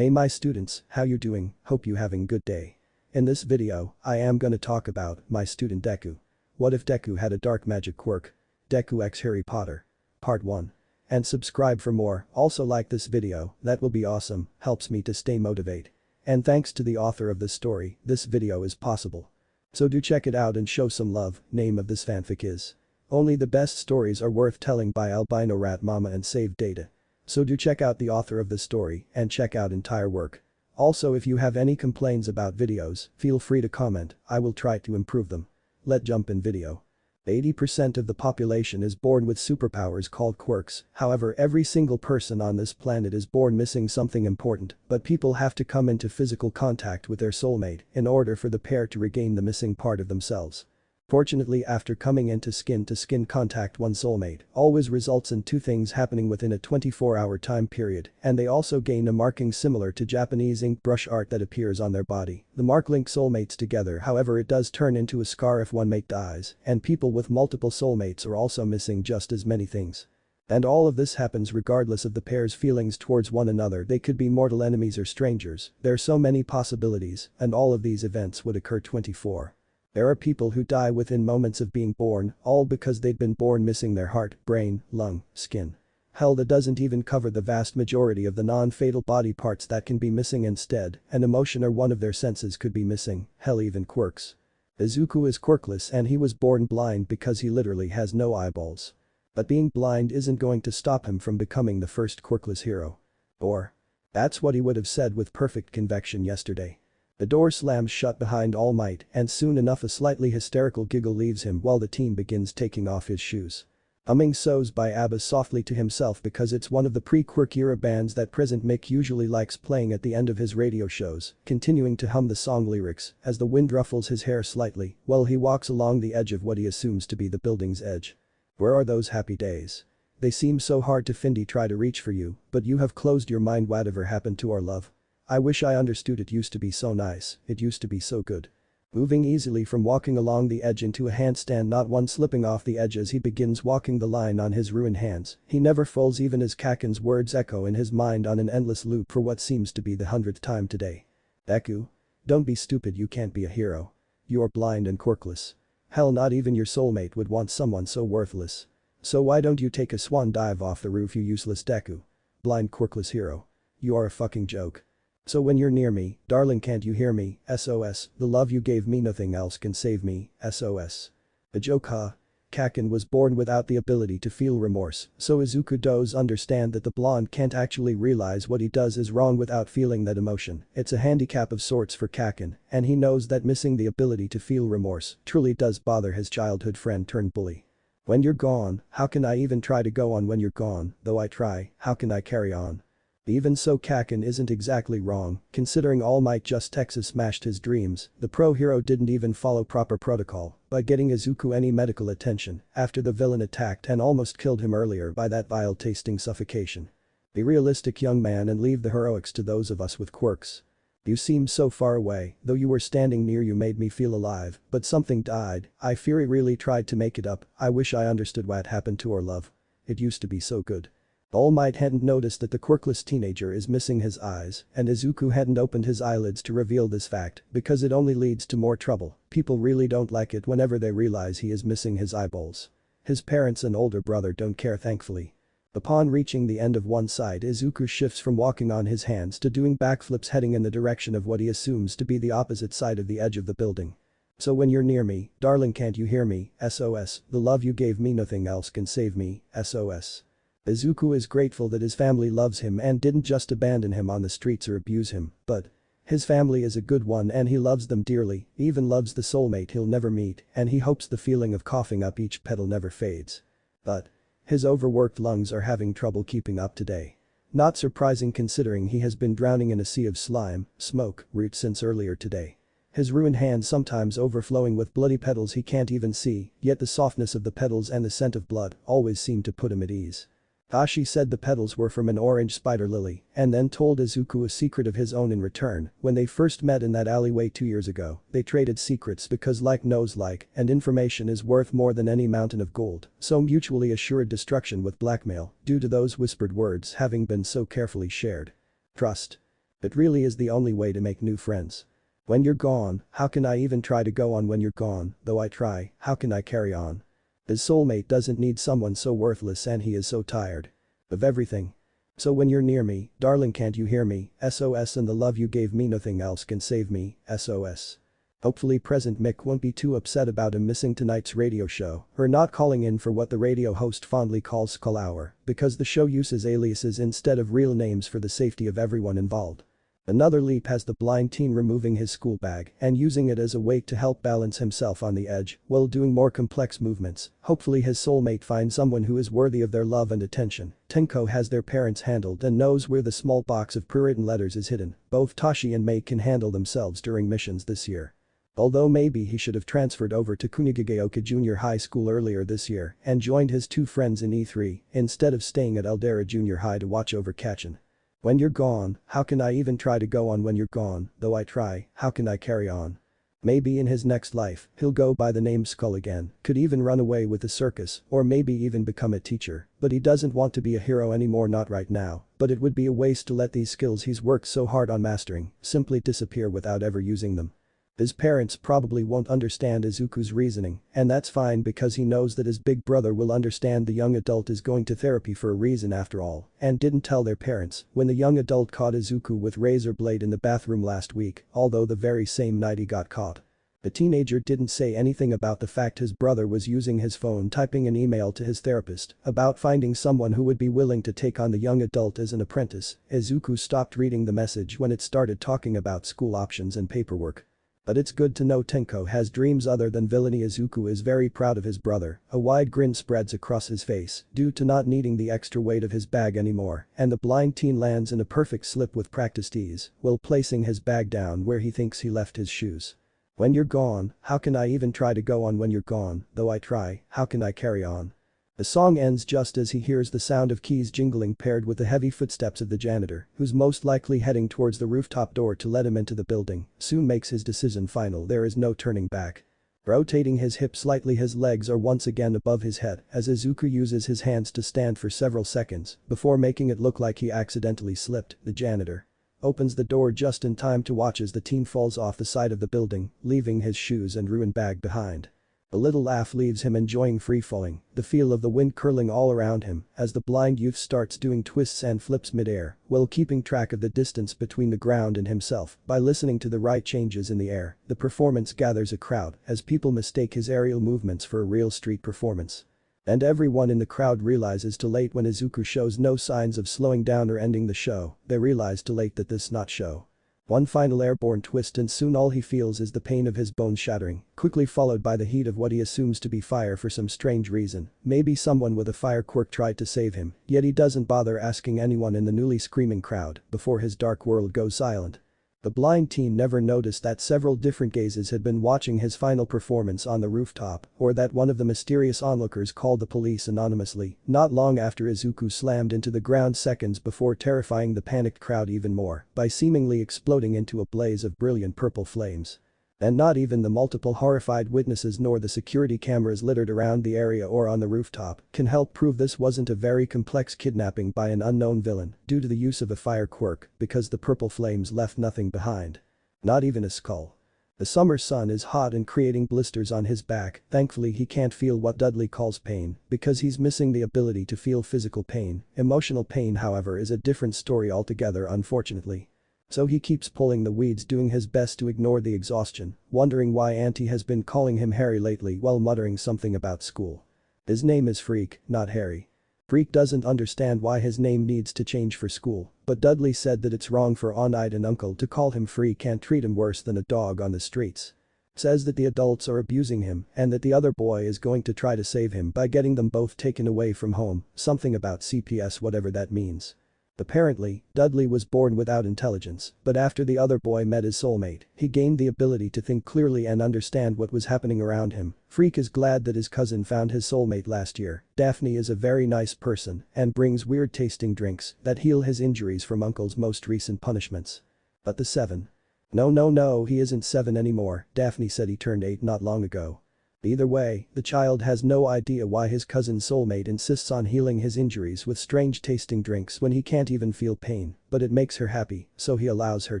Hey my students, how you doing? Hope you having good day. In this video, I am gonna talk about my student Deku. What if Deku had a dark magic quirk? Deku x Harry Potter. Part 1. And subscribe for more, also like this video, that will be awesome, helps me to stay motivated. And thanks to the author of this story, this video is possible. So do check it out and show some love. Name of this fanfic is Only the Best Stories Are Worth Telling by AlbinoRatMomma SavedData. So do check out the author of the story and check out entire work. Also if you have any complaints about videos, feel free to comment, I will try to improve them. Let's jump in video. 80% of the population is born with superpowers called quirks, however every single person on this planet is born missing something important, but people have to come into physical contact with their soulmate in order for the pair to regain the missing part of themselves. Fortunately, after coming into skin-to-skin contact, one soulmate always results in two things happening within a 24-hour time period, and they also gain a marking similar to Japanese ink brush art that appears on their body. The mark links soulmates together, however it does turn into a scar if one mate dies, and people with multiple soulmates are also missing just as many things. And all of this happens regardless of the pair's feelings towards one another. They could be mortal enemies or strangers, there are so many possibilities, and all of these events would occur 24. There are people who die within moments of being born, all because they'd been born missing their heart, brain, lung, skin. Hell, that doesn't even cover the vast majority of the non-fatal body parts that can be missing instead, an emotion or one of their senses could be missing, hell even quirks. Izuku is quirkless and he was born blind because he literally has no eyeballs. But being blind isn't going to stop him from becoming the first quirkless hero. Or. That's what he would have said with perfect conviction yesterday. The door slams shut behind All Might and soon enough a slightly hysterical giggle leaves him while the team begins taking off his shoes. Humming So's by ABBA softly to himself because it's one of the pre-Quirk era bands that present Mick usually likes playing at the end of his radio shows, continuing to hum the song lyrics as the wind ruffles his hair slightly while he walks along the edge of what he assumes to be the building's edge. Where are those happy days? They seem so hard to find. Try to reach for you, but you have closed your mind. Whatever happened to our love? I wish I understood. It used to be so nice, it used to be so good. Moving easily from walking along the edge into a handstand, not one slipping off the edge as he begins walking the line on his ruined hands. He never falls even as Kaken's words echo in his mind on an endless loop for what seems to be the 100th time today. Deku? Don't be stupid, you can't be a hero. You're blind and quirkless. Hell, not even your soulmate would want someone so worthless. So why don't you take a swan dive off the roof, you useless Deku? Blind quirkless hero. You are a fucking joke. So when you're near me, darling, can't you hear me? SOS, the love you gave me, nothing else can save me, SOS. A joke, huh? Kaken was born without the ability to feel remorse, so Izuku does understand that the blonde can't actually realize what he does is wrong without feeling that emotion. It's a handicap of sorts for Kaken, and he knows that missing the ability to feel remorse truly does bother his childhood friend turned bully. When you're gone, how can I even try to go on when you're gone? Though I try, how can I carry on? Even so, Kaken isn't exactly wrong, considering All Might just Texas smashed his dreams. The pro hero didn't even follow proper protocol by getting Izuku any medical attention after the villain attacked and almost killed him earlier by that vile tasting suffocation. Be realistic, young man, and leave the heroics to those of us with quirks. You seemed so far away, though you were standing near. You made me feel alive, but something died. I fear he really tried to make it up. I wish I understood what happened to our love. It used to be so good. All Might hadn't noticed that the quirkless teenager is missing his eyes, and Izuku hadn't opened his eyelids to reveal this fact because it only leads to more trouble. People really don't like it whenever they realize he is missing his eyeballs. His parents and older brother don't care, thankfully. Upon reaching the end of one side, Izuku shifts from walking on his hands to doing backflips, heading in the direction of what he assumes to be the opposite side of the edge of the building. So when you're near me, darling, can't you hear me? SOS, the love you gave me, nothing else can save me, SOS. Izuku is grateful that his family loves him and didn't just abandon him on the streets or abuse him, but his family is a good one and he loves them dearly, even loves the soulmate he'll never meet, and he hopes the feeling of coughing up each petal never fades. But his overworked lungs are having trouble keeping up today. Not surprising considering he has been drowning in a sea of slime, smoke, root since earlier today. His ruined hands sometimes overflowing with bloody petals he can't even see, yet the softness of the petals and the scent of blood always seem to put him at ease. Ashi said the petals were from an orange spider lily and then told Izuku a secret of his own in return. When they first met in that alleyway 2 years ago, they traded secrets because like knows like, and information is worth more than any mountain of gold, so mutually assured destruction with blackmail due to those whispered words having been so carefully shared. Trust. It really is the only way to make new friends. When you're gone, how can I even try to go on when you're gone, though I try, how can I carry on? His soulmate doesn't need someone so worthless and he is so tired. Of everything. So when you're near me, darling can't you hear me, SOS and the love you gave me nothing else can save me, SOS. Hopefully present Mick won't be too upset about him missing tonight's radio show or not calling in for what the radio host fondly calls Skull Hour because the show uses aliases instead of real names for the safety of everyone involved. Another leap has the blind teen removing his school bag and using it as a weight to help balance himself on the edge while doing more complex movements. Hopefully his soulmate finds someone who is worthy of their love and attention. Tenko has their parents handled and knows where the small box of pre-written letters is hidden. Both Tashi and Mei can handle themselves during missions this year. Although maybe he should have transferred over to Kunigigaoka Junior High School earlier this year and joined his two friends in E3 instead of staying at Eldera Junior High to watch over Kachin. When you're gone, how can I even try to go on when you're gone, though I try, how can I carry on? Maybe in his next life, he'll go by the name Skull again, could even run away with the circus, or maybe even become a teacher, but he doesn't want to be a hero anymore, not right now, but it would be a waste to let these skills he's worked so hard on mastering simply disappear without ever using them. His parents probably won't understand Izuku's reasoning, and that's fine because he knows that his big brother will understand the young adult is going to therapy for a reason after all, and didn't tell their parents when the young adult caught Izuku with razor blade in the bathroom last week, although the very same night he got caught. The teenager didn't say anything about the fact his brother was using his phone typing an email to his therapist about finding someone who would be willing to take on the young adult as an apprentice. Izuku stopped reading the message when it started talking about school options and paperwork. But it's good to know Tenko has dreams other than villainy. Izuku is very proud of his brother, a wide grin spreads across his face due to not needing the extra weight of his bag anymore, and the blind teen lands in a perfect slip with practiced ease while placing his bag down where he thinks he left his shoes. When you're gone, how can I even try to go on when you're gone, though I try, how can I carry on? The song ends just as he hears the sound of keys jingling paired with the heavy footsteps of the janitor, who's most likely heading towards the rooftop door to let him into the building, soon makes his decision final. There is no turning back. Rotating his hips slightly, his legs are once again above his head as Izuku uses his hands to stand for several seconds before making it look like he accidentally slipped. The janitor opens the door just in time to watch as the teen falls off the side of the building, leaving his shoes and ruined bag behind. A little laugh leaves him enjoying free-falling, the feel of the wind curling all around him as the blind youth starts doing twists and flips mid-air while keeping track of the distance between the ground and himself by listening to the right changes in the air. The performance gathers a crowd as people mistake his aerial movements for a real street performance. And everyone in the crowd realizes too late when Izuku shows no signs of slowing down or ending the show. They realize too late that this not show. One final airborne twist and soon all he feels is the pain of his bones shattering, quickly followed by the heat of what he assumes to be fire for some strange reason. Maybe someone with a fire quirk tried to save him, yet he doesn't bother asking anyone in the newly screaming crowd before his dark world goes silent. The blind teen never noticed that several different gazes had been watching his final performance on the rooftop, or that one of the mysterious onlookers called the police anonymously not long after Izuku slammed into the ground, seconds before terrifying the panicked crowd even more by seemingly exploding into a blaze of brilliant purple flames. And not even the multiple horrified witnesses nor the security cameras littered around the area or on the rooftop can help prove this wasn't a very complex kidnapping by an unknown villain due to the use of a fire quirk because the purple flames left nothing behind. Not even a skull. The summer sun is hot and creating blisters on his back. Thankfully he can't feel what Dudley calls pain because he's missing the ability to feel physical pain. Emotional pain, however, is a different story altogether, unfortunately. So he keeps pulling the weeds, doing his best to ignore the exhaustion, wondering why Auntie has been calling him Harry lately while muttering something about school. His name is Freak, not Harry. Freak doesn't understand why his name needs to change for school, but Dudley said that it's wrong for Aunt and Uncle to call him Freak and treat him worse than a dog on the streets. Says that the adults are abusing him and that the other boy is going to try to save him by getting them both taken away from home, something about CPS, whatever that means. Apparently, Dudley was born without intelligence, but after the other boy met his soulmate, he gained the ability to think clearly and understand what was happening around him. Freak is glad that his cousin found his soulmate last year. Daphne is a very nice person and brings weird tasting drinks that heal his injuries from Uncle's most recent punishments. But the 7. No, he isn't 7 anymore. Daphne said he turned 8 not long ago. Either way, the child has no idea why his cousin's soulmate insists on healing his injuries with strange tasting drinks when he can't even feel pain, but it makes her happy, so he allows her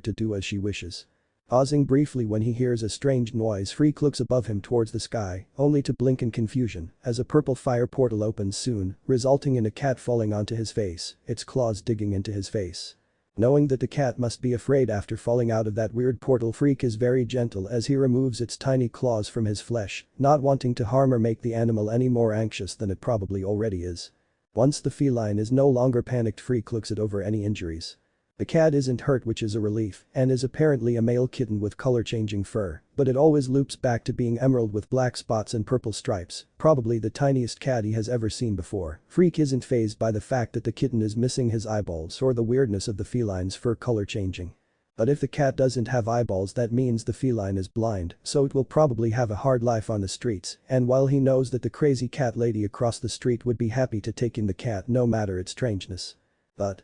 to do as she wishes. Pausing briefly when he hears a strange noise, Freak looks above him towards the sky, only to blink in confusion as a purple fire portal opens soon, resulting in a cat falling onto his face, its claws digging into his face. Knowing that the cat must be afraid after falling out of that weird portal, Freak is very gentle as he removes its tiny claws from his flesh, not wanting to harm or make the animal any more anxious than it probably already is. Once the feline is no longer panicked, Freak looks it over any injuries. The cat isn't hurt, which is a relief, and is apparently a male kitten with color-changing fur, but it always loops back to being emerald with black spots and purple stripes, probably the tiniest cat he has ever seen before. Freak isn't fazed by the fact that the kitten is missing his eyeballs or the weirdness of the feline's fur color changing. But if the cat doesn't have eyeballs, that means the feline is blind, so it will probably have a hard life on the streets, and while he knows that the crazy cat lady across the street would be happy to take in the cat no matter its strangeness. But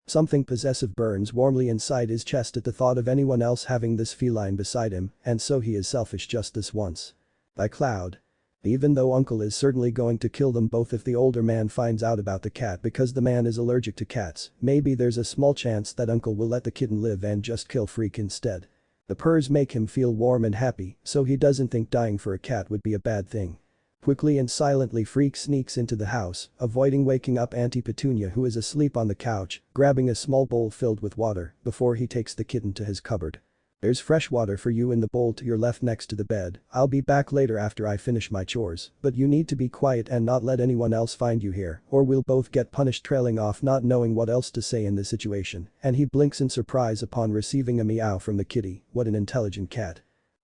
something possessive burns warmly inside his chest at the thought of anyone else having this feline beside him, and so he is selfish just this once. By Cloud. Even though Uncle is certainly going to kill them both if the older man finds out about the cat because the man is allergic to cats, maybe there's a small chance that Uncle will let the kitten live and just kill Freak instead. The purrs make him feel warm and happy, so he doesn't think dying for a cat would be a bad thing. Quickly and silently, Freak sneaks into the house, avoiding waking up Auntie Petunia, who is asleep on the couch, grabbing a small bowl filled with water before he takes the kitten to his cupboard. "There's fresh water for you in the bowl to your left next to the bed. I'll be back later after I finish my chores, but you need to be quiet and not let anyone else find you here, or we'll both get punished." Trailing off, not knowing what else to say in this situation, and he blinks in surprise upon receiving a meow from the kitty. What an intelligent cat.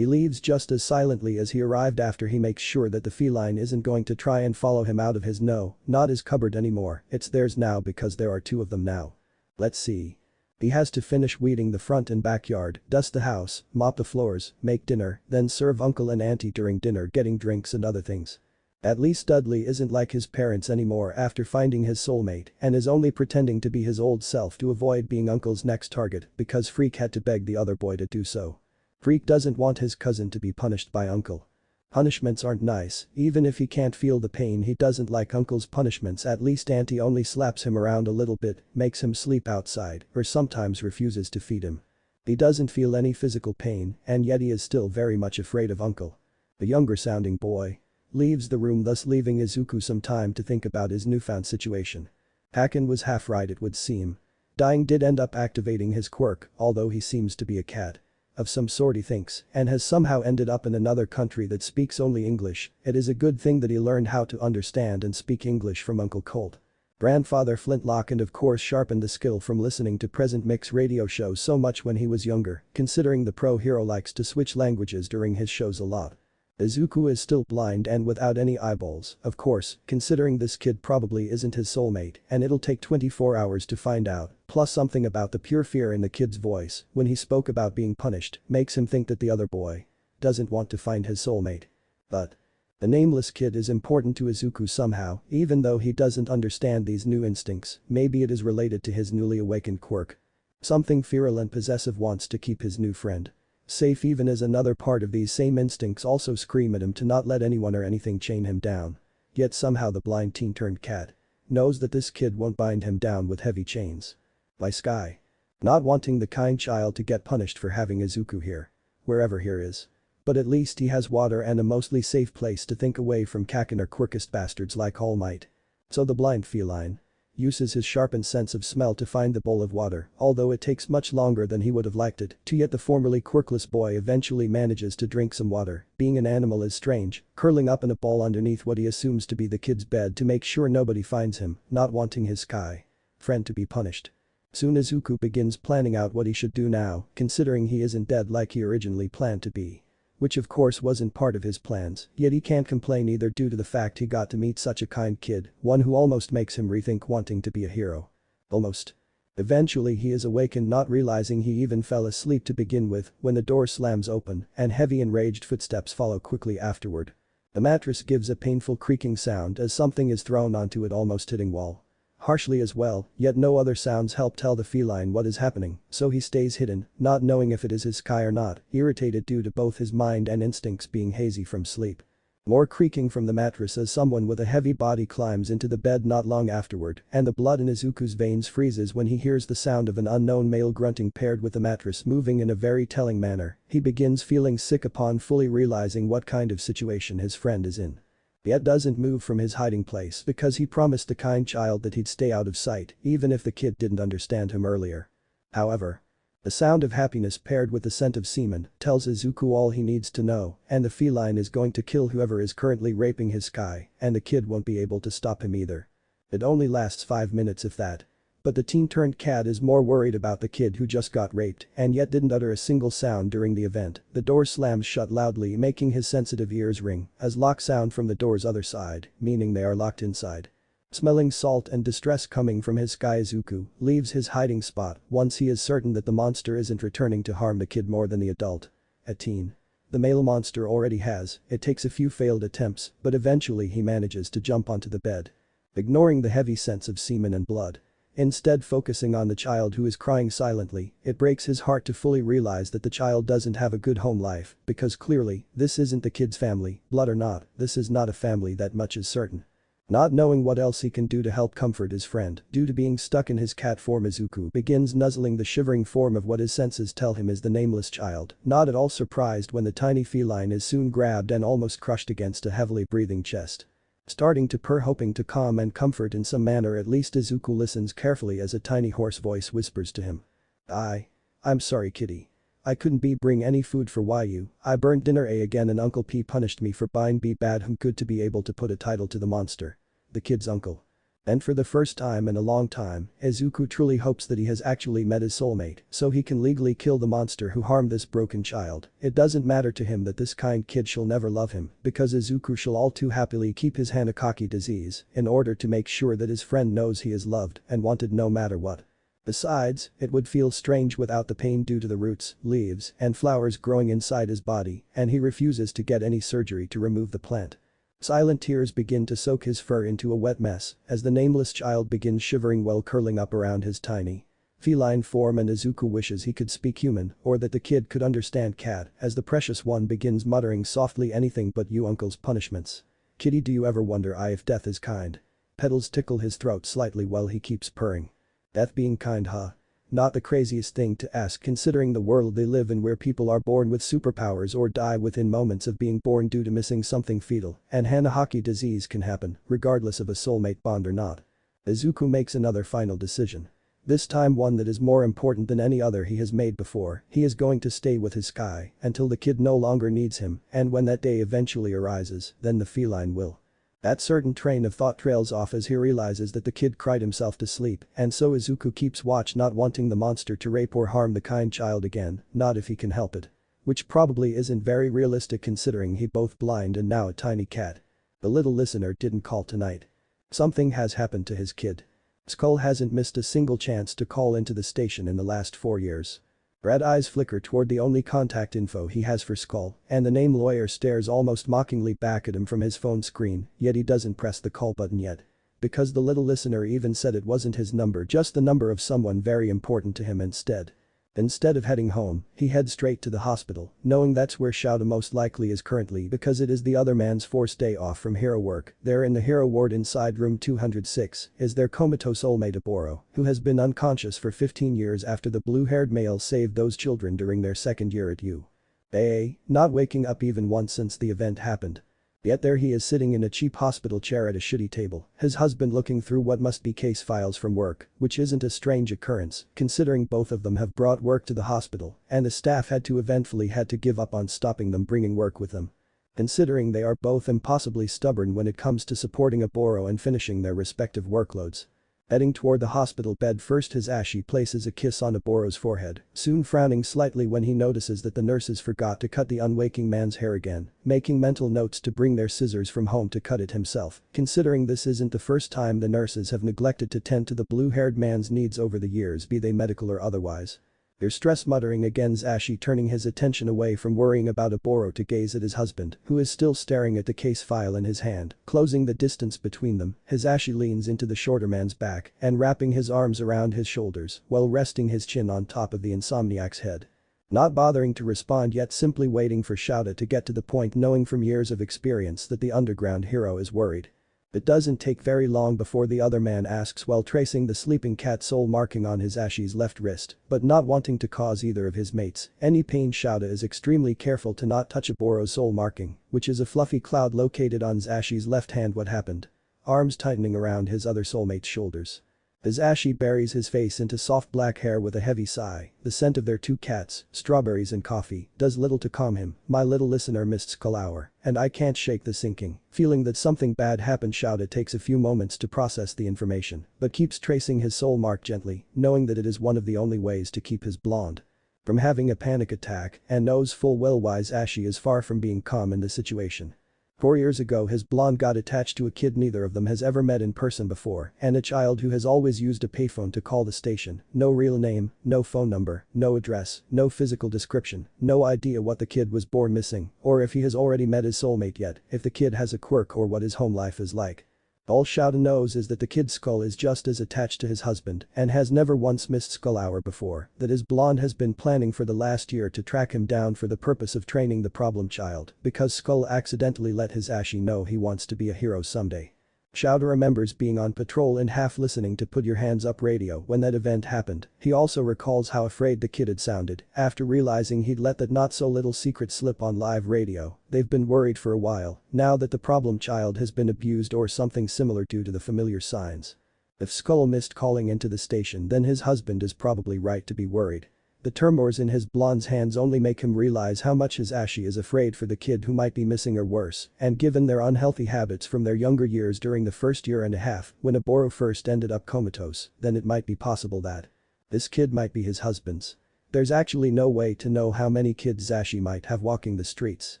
He leaves just as silently as he arrived after he makes sure that the feline isn't going to try and follow him out of his not his cupboard anymore, it's theirs now because there are two of them now. Let's see. He has to finish weeding the front and backyard, dust the house, mop the floors, make dinner, then serve Uncle and Auntie during dinner, getting drinks and other things. At least Dudley isn't like his parents anymore after finding his soulmate and is only pretending to be his old self to avoid being Uncle's next target because Freak had to beg the other boy to do so. Freak doesn't want his cousin to be punished by Uncle. Punishments aren't nice, even if he can't feel the pain. He doesn't like Uncle's punishments. At least Auntie only slaps him around a little bit, makes him sleep outside, or sometimes refuses to feed him. He doesn't feel any physical pain, and yet he is still very much afraid of Uncle. The younger sounding boy leaves the room, thus leaving Izuku some time to think about his newfound situation. Haken was half right, it would seem. Dying did end up activating his quirk, although he seems to be a cat of some sort, he thinks, and has somehow ended up in another country that speaks only English. It is a good thing that he learned how to understand and speak English from Uncle Colt. Grandfather Flintlock, and of course sharpened the skill from listening to present mix radio shows so much when he was younger, considering the pro hero likes to switch languages during his shows a lot. Izuku is still blind and without any eyeballs, of course, considering this kid probably isn't his soulmate, and it'll take 24 hours to find out, plus something about the pure fear in the kid's voice when he spoke about being punished makes him think that the other boy doesn't want to find his soulmate. But the nameless kid is important to Izuku somehow, even though he doesn't understand these new instincts. Maybe it is related to his newly awakened quirk. Something feral and possessive wants to keep his new friend safe, even as another part of these same instincts also scream at him to not let anyone or anything chain him down. Yet somehow the blind teen turned cat knows that this kid won't bind him down with heavy chains. By Sky. Not wanting the kind child to get punished for having Izuku here. Wherever here is. But at least he has water and a mostly safe place to think away from Kaken or quirkest bastards like All Might. So the blind feline uses his sharpened sense of smell to find the bowl of water, although it takes much longer than he would have liked it to. Yet the formerly quirkless boy eventually manages to drink some water. Being an animal is strange, curling up in a ball underneath what he assumes to be the kid's bed to make sure nobody finds him, not wanting his Sky friend to be punished. Soon Izuku begins planning out what he should do now, considering he isn't dead like he originally planned to be. Which of course wasn't part of his plans, yet he can't complain either due to the fact he got to meet such a kind kid, one who almost makes him rethink wanting to be a hero. Almost. Eventually he is awakened, not realizing he even fell asleep to begin with, when the door slams open and heavy enraged footsteps follow quickly afterward. The mattress gives a painful creaking sound as something is thrown onto it, almost hitting wall. Harshly as well, yet no other sounds help tell the feline what is happening, so he stays hidden, not knowing if it is his Sky or not, irritated due to both his mind and instincts being hazy from sleep. More creaking from the mattress as someone with a heavy body climbs into the bed not long afterward, and the blood in Izuku's veins freezes when he hears the sound of an unknown male grunting paired with the mattress moving in a very telling manner. He begins feeling sick upon fully realizing what kind of situation his friend is in. Yet doesn't move from his hiding place because he promised the kind child that he'd stay out of sight even if the kid didn't understand him earlier. However, the sound of happiness paired with the scent of semen tells Izuku all he needs to know, and the feline is going to kill whoever is currently raping his sky, and the kid won't be able to stop him either. It only lasts 5 minutes if that. But the teen-turned-cat is more worried about the kid who just got raped and yet didn't utter a single sound during the event. The door slams shut loudly, making his sensitive ears ring as lock sound from the door's other side, meaning they are locked inside. Smelling salt and distress coming from his sky, Izuku leaves his hiding spot once he is certain that the monster isn't returning to harm the kid more than the adult. A teen. The male monster already has, it takes a few failed attempts, but eventually he manages to jump onto the bed. Ignoring the heavy sense of semen and blood. Instead focusing on the child who is crying silently, it breaks his heart to fully realize that the child doesn't have a good home life because clearly, this isn't the kid's family, blood or not, this is not a family, that much is certain. Not knowing what else he can do to help comfort his friend due to being stuck in his cat form, Izuku begins nuzzling the shivering form of what his senses tell him is the nameless child, not at all surprised when the tiny feline is soon grabbed and almost crushed against a heavily breathing chest. Starting to purr, hoping to calm and comfort in some manner, at least Izuku listens carefully as a tiny hoarse voice whispers to him. I'm sorry, kitty. I couldn't bring any food for you. I burned dinner again and Uncle P punished me for buying bad. Good to be able to put a title to the monster. The kid's uncle. And for the first time in a long time, Izuku truly hopes that he has actually met his soulmate so he can legally kill the monster who harmed this broken child. It doesn't matter to him that this kind kid shall never love him because Izuku shall all too happily keep his Hanakaki disease in order to make sure that his friend knows he is loved and wanted no matter what. Besides, it would feel strange without the pain due to the roots, leaves, and flowers growing inside his body, and he refuses to get any surgery to remove the plant. Silent tears begin to soak his fur into a wet mess as the nameless child begins shivering while curling up around his tiny feline form, and Izuku wishes he could speak human or that the kid could understand cat as the precious one begins muttering softly, anything but you uncle's punishments. Kitty, do you ever wonder if death is kind? Petals tickle his throat slightly while he keeps purring. Death being kind, huh? Not the craziest thing to ask considering the world they live in where people are born with superpowers or die within moments of being born due to missing something fetal, and Hanahaki disease can happen regardless of a soulmate bond or not. Izuku makes another final decision. This time one that is more important than any other he has made before. He is going to stay with his sky until the kid no longer needs him, and when that day eventually arises, then the feline will. That certain train of thought trails off as he realizes that the kid cried himself to sleep, and so Izuku keeps watch, not wanting the monster to rape or harm the kind child again, not if he can help it. Which probably isn't very realistic considering he both blind and now a tiny cat. The little listener didn't call tonight. Something has happened to his kid. Skull hasn't missed a single chance to call into the station in the last 4 years. Red eyes flicker toward the only contact info he has for Skull, and the name lawyer stares almost mockingly back at him from his phone screen, yet he doesn't press the call button yet. Because the little listener even said it wasn't his number, just the number of someone very important to him instead. Instead of heading home, he heads straight to the hospital, knowing that's where Shouta most likely is currently because it is the other man's forced day off from hero work. There in the hero ward inside room 206 is their comatose soulmate Oboro, who has been unconscious for 15 years after the blue-haired male saved those children during their second year at UA, not waking up even once since the event happened. Yet there he is sitting in a cheap hospital chair at a shitty table, his husband looking through what must be case files from work, which isn't a strange occurrence considering both of them have brought work to the hospital and the staff had to give up on stopping them bringing work with them. Considering they are both impossibly stubborn when it comes to supporting Oboro and finishing their respective workloads. Heading toward the hospital bed first, his Ashi places a kiss on Oboro's forehead, soon frowning slightly when he notices that the nurses forgot to cut the unwaking man's hair again, making mental notes to bring their scissors from home to cut it himself, considering this isn't the first time the nurses have neglected to tend to the blue-haired man's needs over the years, be they medical or otherwise. Their stress muttering against Ashi, turning his attention away from worrying about Oboro to gaze at his husband, who is still staring at the case file in his hand, closing the distance between them. His Ashi leans into the shorter man's back and wrapping his arms around his shoulders while resting his chin on top of the insomniac's head. Not bothering to respond yet simply waiting for Shouta to get to the point knowing from years of experience that the underground hero is worried. It doesn't take very long before the other man asks while tracing the sleeping cat soul marking on his Ashi's left wrist, but not wanting to cause either of his mates any pain. Shouta is extremely careful to not touch Oboro's soul marking, which is a fluffy cloud located on his Ashi's left hand. What happened? Arms tightening around his other soulmate's shoulders. As Ashi buries his face into soft black hair with a heavy sigh, the scent of their two cats, strawberries and coffee, does little to calm him. My little listener missed Skull Hour, and I can't shake the sinking feeling that something bad happened. Shouta takes a few moments to process the information, but keeps tracing his soul mark gently, knowing that it is one of the only ways to keep his blonde from having a panic attack, and knows full well wise Ashi is far from being calm in the situation. 4 years ago his blonde got attached to a kid neither of them has ever met in person before, and a child who has always used a payphone to call the station. No real name, no phone number, no address, no physical description, no idea what the kid was born missing, or if he has already met his soulmate yet, if the kid has a quirk or what his home life is like. All Shouta knows is that the kid's skull is just as attached to his husband and has never once missed Skull Hour before, that his blonde has been planning for the last year to track him down for the purpose of training the problem child because Skull accidentally let his Ashi know he wants to be a hero someday. Shouta remembers being on patrol and half listening to Put Your Hands Up radio when that event happened. He also recalls how afraid the kid had sounded after realizing he'd let that not so little secret slip on live radio. They've been worried for a while now that the problem child has been abused or something similar due to the familiar signs. If Skull missed calling into the station then his husband is probably right to be worried. The tremors in his blonde's hands only make him realize how much his Ashi is afraid for the kid who might be missing or worse, and given their unhealthy habits from their younger years during the first year and a half when Oboro first ended up comatose, then it might be possible that this kid might be his husband's. There's actually no way to know how many kids Ashi might have walking the streets.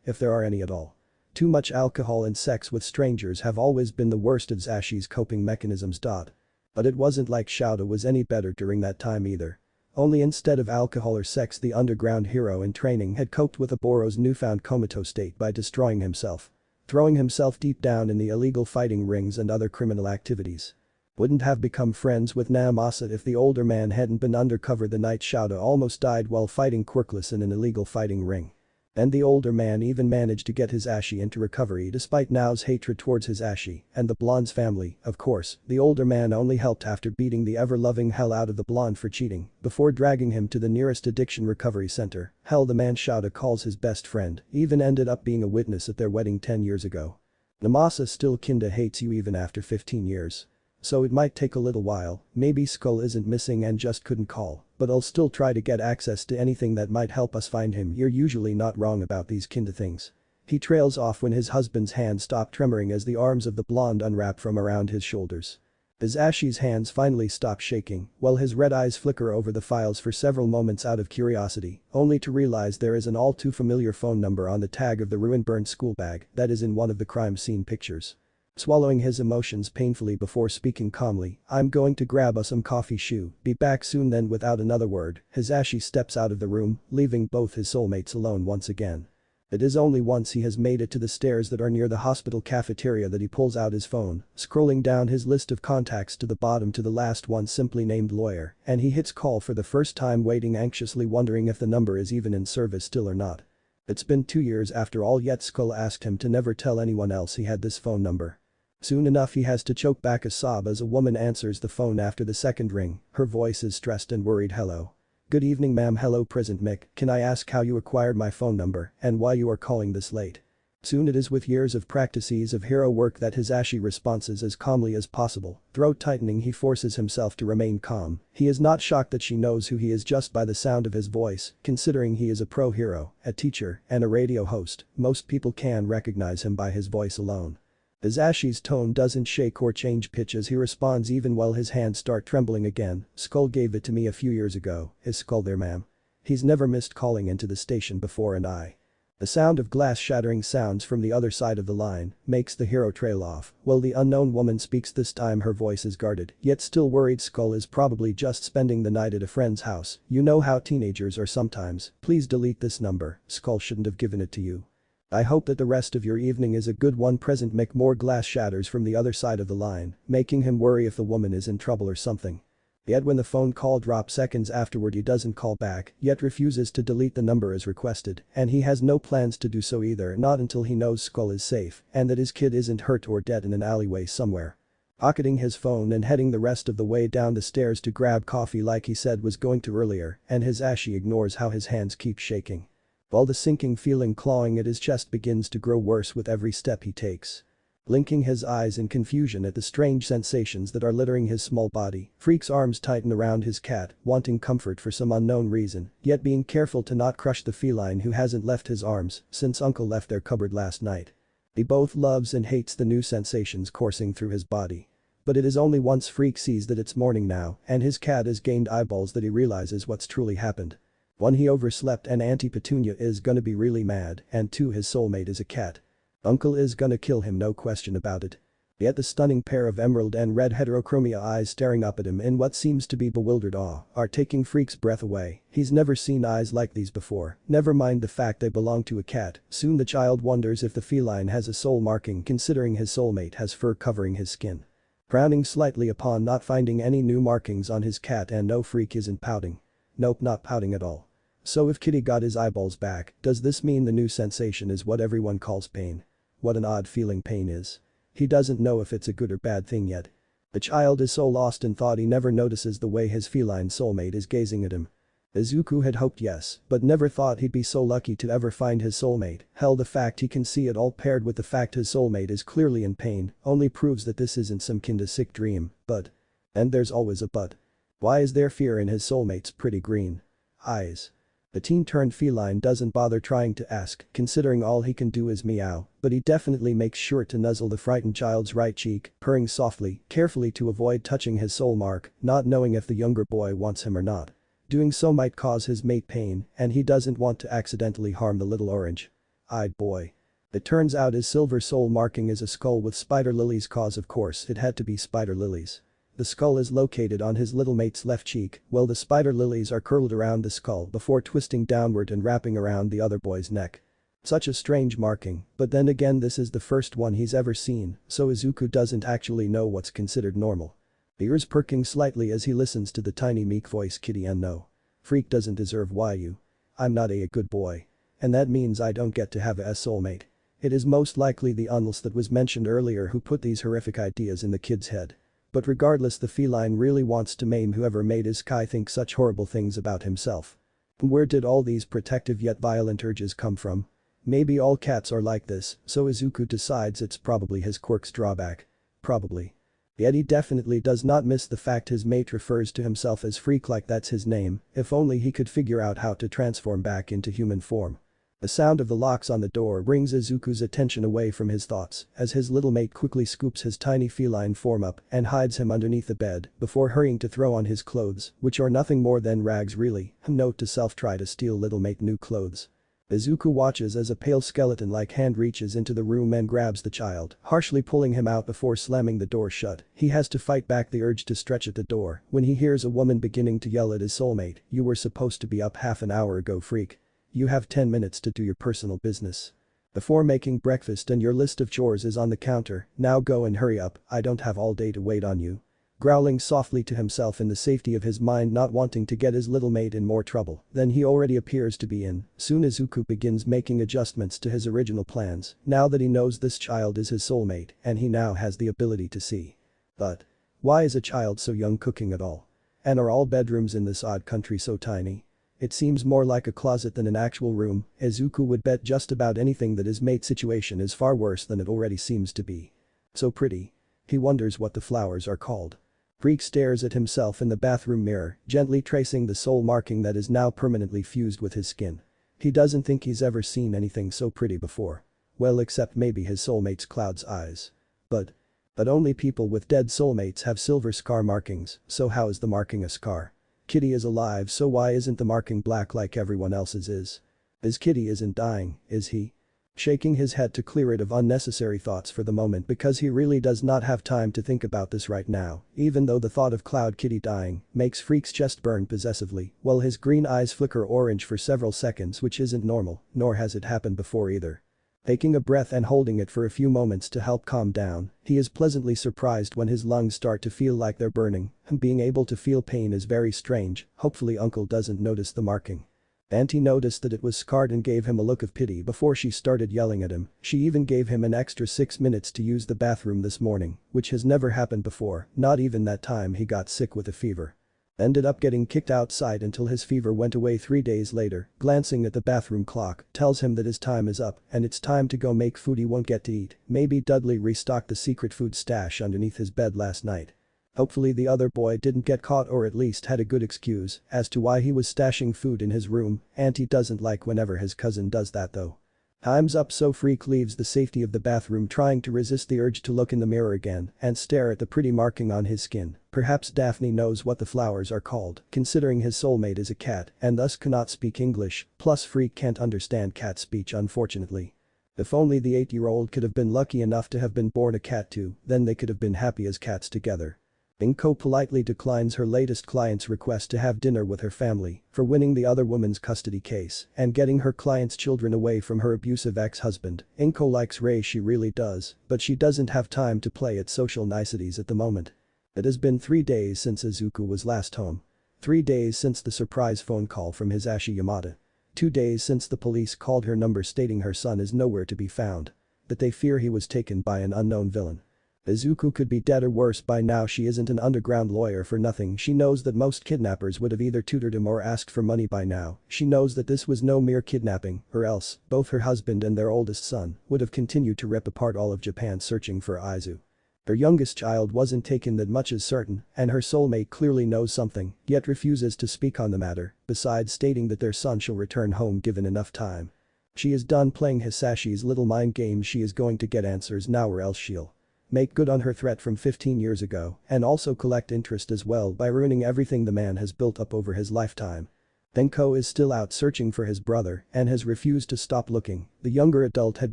If there are any at all. Too much alcohol and sex with strangers have always been the worst of Ashi's coping mechanisms. But it wasn't like Shouta was any better during that time either. Only instead of alcohol or sex the underground hero in training had coped with Oboro's newfound comatose state by destroying himself. Throwing himself deep down in the illegal fighting rings and other criminal activities. Wouldn't have become friends with Namasa if the older man hadn't been undercover the night Shouta almost died while fighting Quirkless in an illegal fighting ring. And the older man even managed to get his Ashi into recovery despite Nao's hatred towards his Ashi and the blonde's family. Of course, the older man only helped after beating the ever-loving hell out of the blonde for cheating before dragging him to the nearest addiction recovery center. Hell, the man Shouta calls his best friend even ended up being a witness at their wedding 10 years ago. Namasa still kinda hates you even after 15 years. So it might take a little while, maybe Skull isn't missing and just couldn't call, but I'll still try to get access to anything that might help us find him. You're usually not wrong about these kinda things. He trails off when his husband's hand stopped tremoring as the arms of the blonde unwrap from around his shoulders. As Ashi's hands finally stop shaking, while his red eyes flicker over the files for several moments out of curiosity, only to realize there is an all too familiar phone number on the tag of the ruin-burnt school bag that is in one of the crime scene pictures. Swallowing his emotions painfully before speaking calmly, I'm going to grab us some coffee. Be back soon. Then without another word, his Ashi steps out of the room, leaving both his soulmates alone once again. It is only once he has made it to the stairs that are near the hospital cafeteria that he pulls out his phone, scrolling down his list of contacts to the bottom to the last one simply named lawyer, and he hits call for the first time, waiting anxiously, wondering if the number is even in service still or not. It's been 2 years after all, yet Skull asked him to never tell anyone else he had this phone number. Soon enough he has to choke back a sob as a woman answers the phone after the second ring. Her voice is stressed and worried. Hello. Good evening ma'am. Hello present Mick. Can I ask how you acquired my phone number and why you are calling this late? Soon it is with years of practices of hero work that his Ashi responses as calmly as possible. Throat tightening, he forces himself to remain calm. He is not shocked that she knows who he is just by the sound of his voice, considering he is a pro hero, a teacher, and a radio host. Most people can recognize him by his voice alone. As Ashi's tone doesn't shake or change pitch as he responds even while his hands start trembling again. Skull gave it to me a few years ago. Is Skull there ma'am? He's never missed calling into the station before and I. The sound of glass shattering sounds from the other side of the line makes the hero trail off while the unknown woman speaks. This time her voice is guarded yet still worried. Skull is probably just spending the night at a friend's house. You know how teenagers are sometimes. Please delete this number. Skull shouldn't have given it to you. I hope that the rest of your evening is a good one. Present Mick. More glass shatters from the other side of the line, making him worry if the woman is in trouble or something. Yet when the phone call drops seconds afterward he doesn't call back, yet refuses to delete the number as requested, and he has no plans to do so either, not until he knows Skull is safe and that his kid isn't hurt or dead in an alleyway somewhere. Pocketing his phone and heading the rest of the way down the stairs to grab coffee like he said was going to earlier, and his Ashi ignores how his hands keep shaking. While the sinking feeling clawing at his chest begins to grow worse with every step he takes. Blinking his eyes in confusion at the strange sensations that are littering his small body, Freak's arms tighten around his cat, wanting comfort for some unknown reason, yet being careful to not crush the feline who hasn't left his arms since Uncle left their cupboard last night. He both loves and hates the new sensations coursing through his body. But it is only once Freak sees that it's morning now and his cat has gained eyeballs that he realizes what's truly happened. 1. He overslept and Auntie Petunia is gonna be really mad, and 2. His soulmate is a cat. Uncle is gonna kill him, no question about it. Yet the stunning pair of emerald and red heterochromia eyes staring up at him in what seems to be bewildered awe are taking Freak's breath away. He's never seen eyes like these before, never mind the fact they belong to a cat. Soon the child wonders if the feline has a soul marking considering his soulmate has fur covering his skin. Frowning slightly upon not finding any new markings on his cat, and no, Freak isn't pouting. Nope, not pouting at all. So if Kitty got his eyeballs back, does this mean the new sensation is what everyone calls pain? What an odd feeling pain is. He doesn't know if it's a good or bad thing yet. The child is so lost in thought he never notices the way his feline soulmate is gazing at him. Izuku had hoped yes, but never thought he'd be so lucky to ever find his soulmate. Hell, the fact he can see it all paired with the fact his soulmate is clearly in pain only proves that this isn't some kinda sick dream, but. And there's always a but. Why is there fear in his soulmate's pretty green eyes? The teen-turned feline doesn't bother trying to ask, considering all he can do is meow, but he definitely makes sure to nuzzle the frightened child's right cheek, purring softly, carefully to avoid touching his soul mark, not knowing if the younger boy wants him or not. Doing so might cause his mate pain, and he doesn't want to accidentally harm the little orange-eyed boy. It turns out his silver soul marking is a skull with spider lilies, cause of course it had to be spider lilies. The skull is located on his little mate's left cheek, while the spider lilies are curled around the skull before twisting downward and wrapping around the other boy's neck. Such a strange marking, but then again this is the first one he's ever seen, so Izuku doesn't actually know what's considered normal. Ears perking slightly as he listens to the tiny meek voice, Kitty, and no. Freak doesn't deserve you. I'm not a good boy. And that means I don't get to have a soulmate. It is most likely the Unls that was mentioned earlier who put these horrific ideas in the kid's head. But regardless, the feline really wants to maim whoever made his Kai think such horrible things about himself. Where did all these protective yet violent urges come from? Maybe all cats are like this, so Izuku decides it's probably his Quirk's drawback. Probably. Yet he definitely does not miss the fact his mate refers to himself as Freak like that's his name, if only he could figure out how to transform back into human form. The sound of the locks on the door brings Izuku's attention away from his thoughts as his little mate quickly scoops his tiny feline form up and hides him underneath the bed before hurrying to throw on his clothes, which are nothing more than rags really. Note to self: try to steal little mate new clothes. Izuku watches as a pale skeleton-like hand reaches into the room and grabs the child, harshly pulling him out before slamming the door shut. He has to fight back the urge to stretch at the door when he hears a woman beginning to yell at his soulmate, "You were supposed to be up half an hour ago, Freak. You have 10 minutes to do your personal business. Before making breakfast and your list of chores is on the counter, now go and hurry up, I don't have all day to wait on you." Growling softly to himself in the safety of his mind, not wanting to get his little mate in more trouble than he already appears to be in, soon Izuku begins making adjustments to his original plans now that he knows this child is his soulmate and he now has the ability to see. But why is a child so young cooking at all? And are all bedrooms in this odd country so tiny? It seems more like a closet than an actual room. Izuku would bet just about anything that his mate's situation is far worse than it already seems to be. So pretty. He wonders what the flowers are called. Freak stares at himself in the bathroom mirror, gently tracing the soul marking that is now permanently fused with his skin. He doesn't think he's ever seen anything so pretty before. Well, except maybe his soulmate's Cloud's eyes. But only people with dead soulmates have silver scar markings, so how is the marking a scar? Kitty is alive, so why isn't the marking black like everyone else's is? His Kitty isn't dying, is he? Shaking his head to clear it of unnecessary thoughts for the moment because he really does not have time to think about this right now, even though the thought of Cloud Kitty dying makes Freak's chest burn possessively while his green eyes flicker orange for several seconds, which isn't normal, nor has it happened before either. Taking a breath and holding it for a few moments to help calm down, he is pleasantly surprised when his lungs start to feel like they're burning, and being able to feel pain is very strange. Hopefully uncle doesn't notice the marking. Auntie noticed that it was scarred and gave him a look of pity before she started yelling at him. She even gave him an extra 6 minutes to use the bathroom this morning, which has never happened before, not even that time he got sick with a fever. Ended up getting kicked outside until his fever went away 3 days later. Glancing at the bathroom clock tells him that his time is up and it's time to go make food he won't get to eat. Maybe Dudley restocked the secret food stash underneath his bed last night. Hopefully the other boy didn't get caught or at least had a good excuse as to why he was stashing food in his room. Auntie doesn't like whenever his cousin does that though. Time's up, so Freak leaves the safety of the bathroom, trying to resist the urge to look in the mirror again and stare at the pretty marking on his skin. Perhaps Daphne knows what the flowers are called, considering his soulmate is a cat and thus cannot speak English, plus Freak can't understand cat speech unfortunately. If only the 8-year-old could have been lucky enough to have been born a cat too, then they could have been happy as cats together. Inko politely declines her latest client's request to have dinner with her family for winning the other woman's custody case and getting her client's children away from her abusive ex-husband. Inko likes Ray, she really does, but she doesn't have time to play at social niceties at the moment. It has been 3 days since Izuku was last home. 3 days since the surprise phone call from Hisashi Yamada. 2 days since the police called her number stating her son is nowhere to be found. That they fear he was taken by an unknown villain. Izuku could be dead or worse by now. She isn't an underground lawyer for nothing. She knows that most kidnappers would have either tutored him or asked for money by now. She knows that this was no mere kidnapping, or else, both her husband and their oldest son would have continued to rip apart all of Japan searching for Izuku. Her youngest child wasn't taken, that much is certain, and her soulmate clearly knows something, yet refuses to speak on the matter, besides stating that their son shall return home given enough time. She is done playing Hisashi's little mind games. She is going to get answers now or else she'll make good on her threat from 15 years ago and also collect interest as well by ruining everything the man has built up over his lifetime. Denko is still out searching for his brother and has refused to stop looking. The younger adult had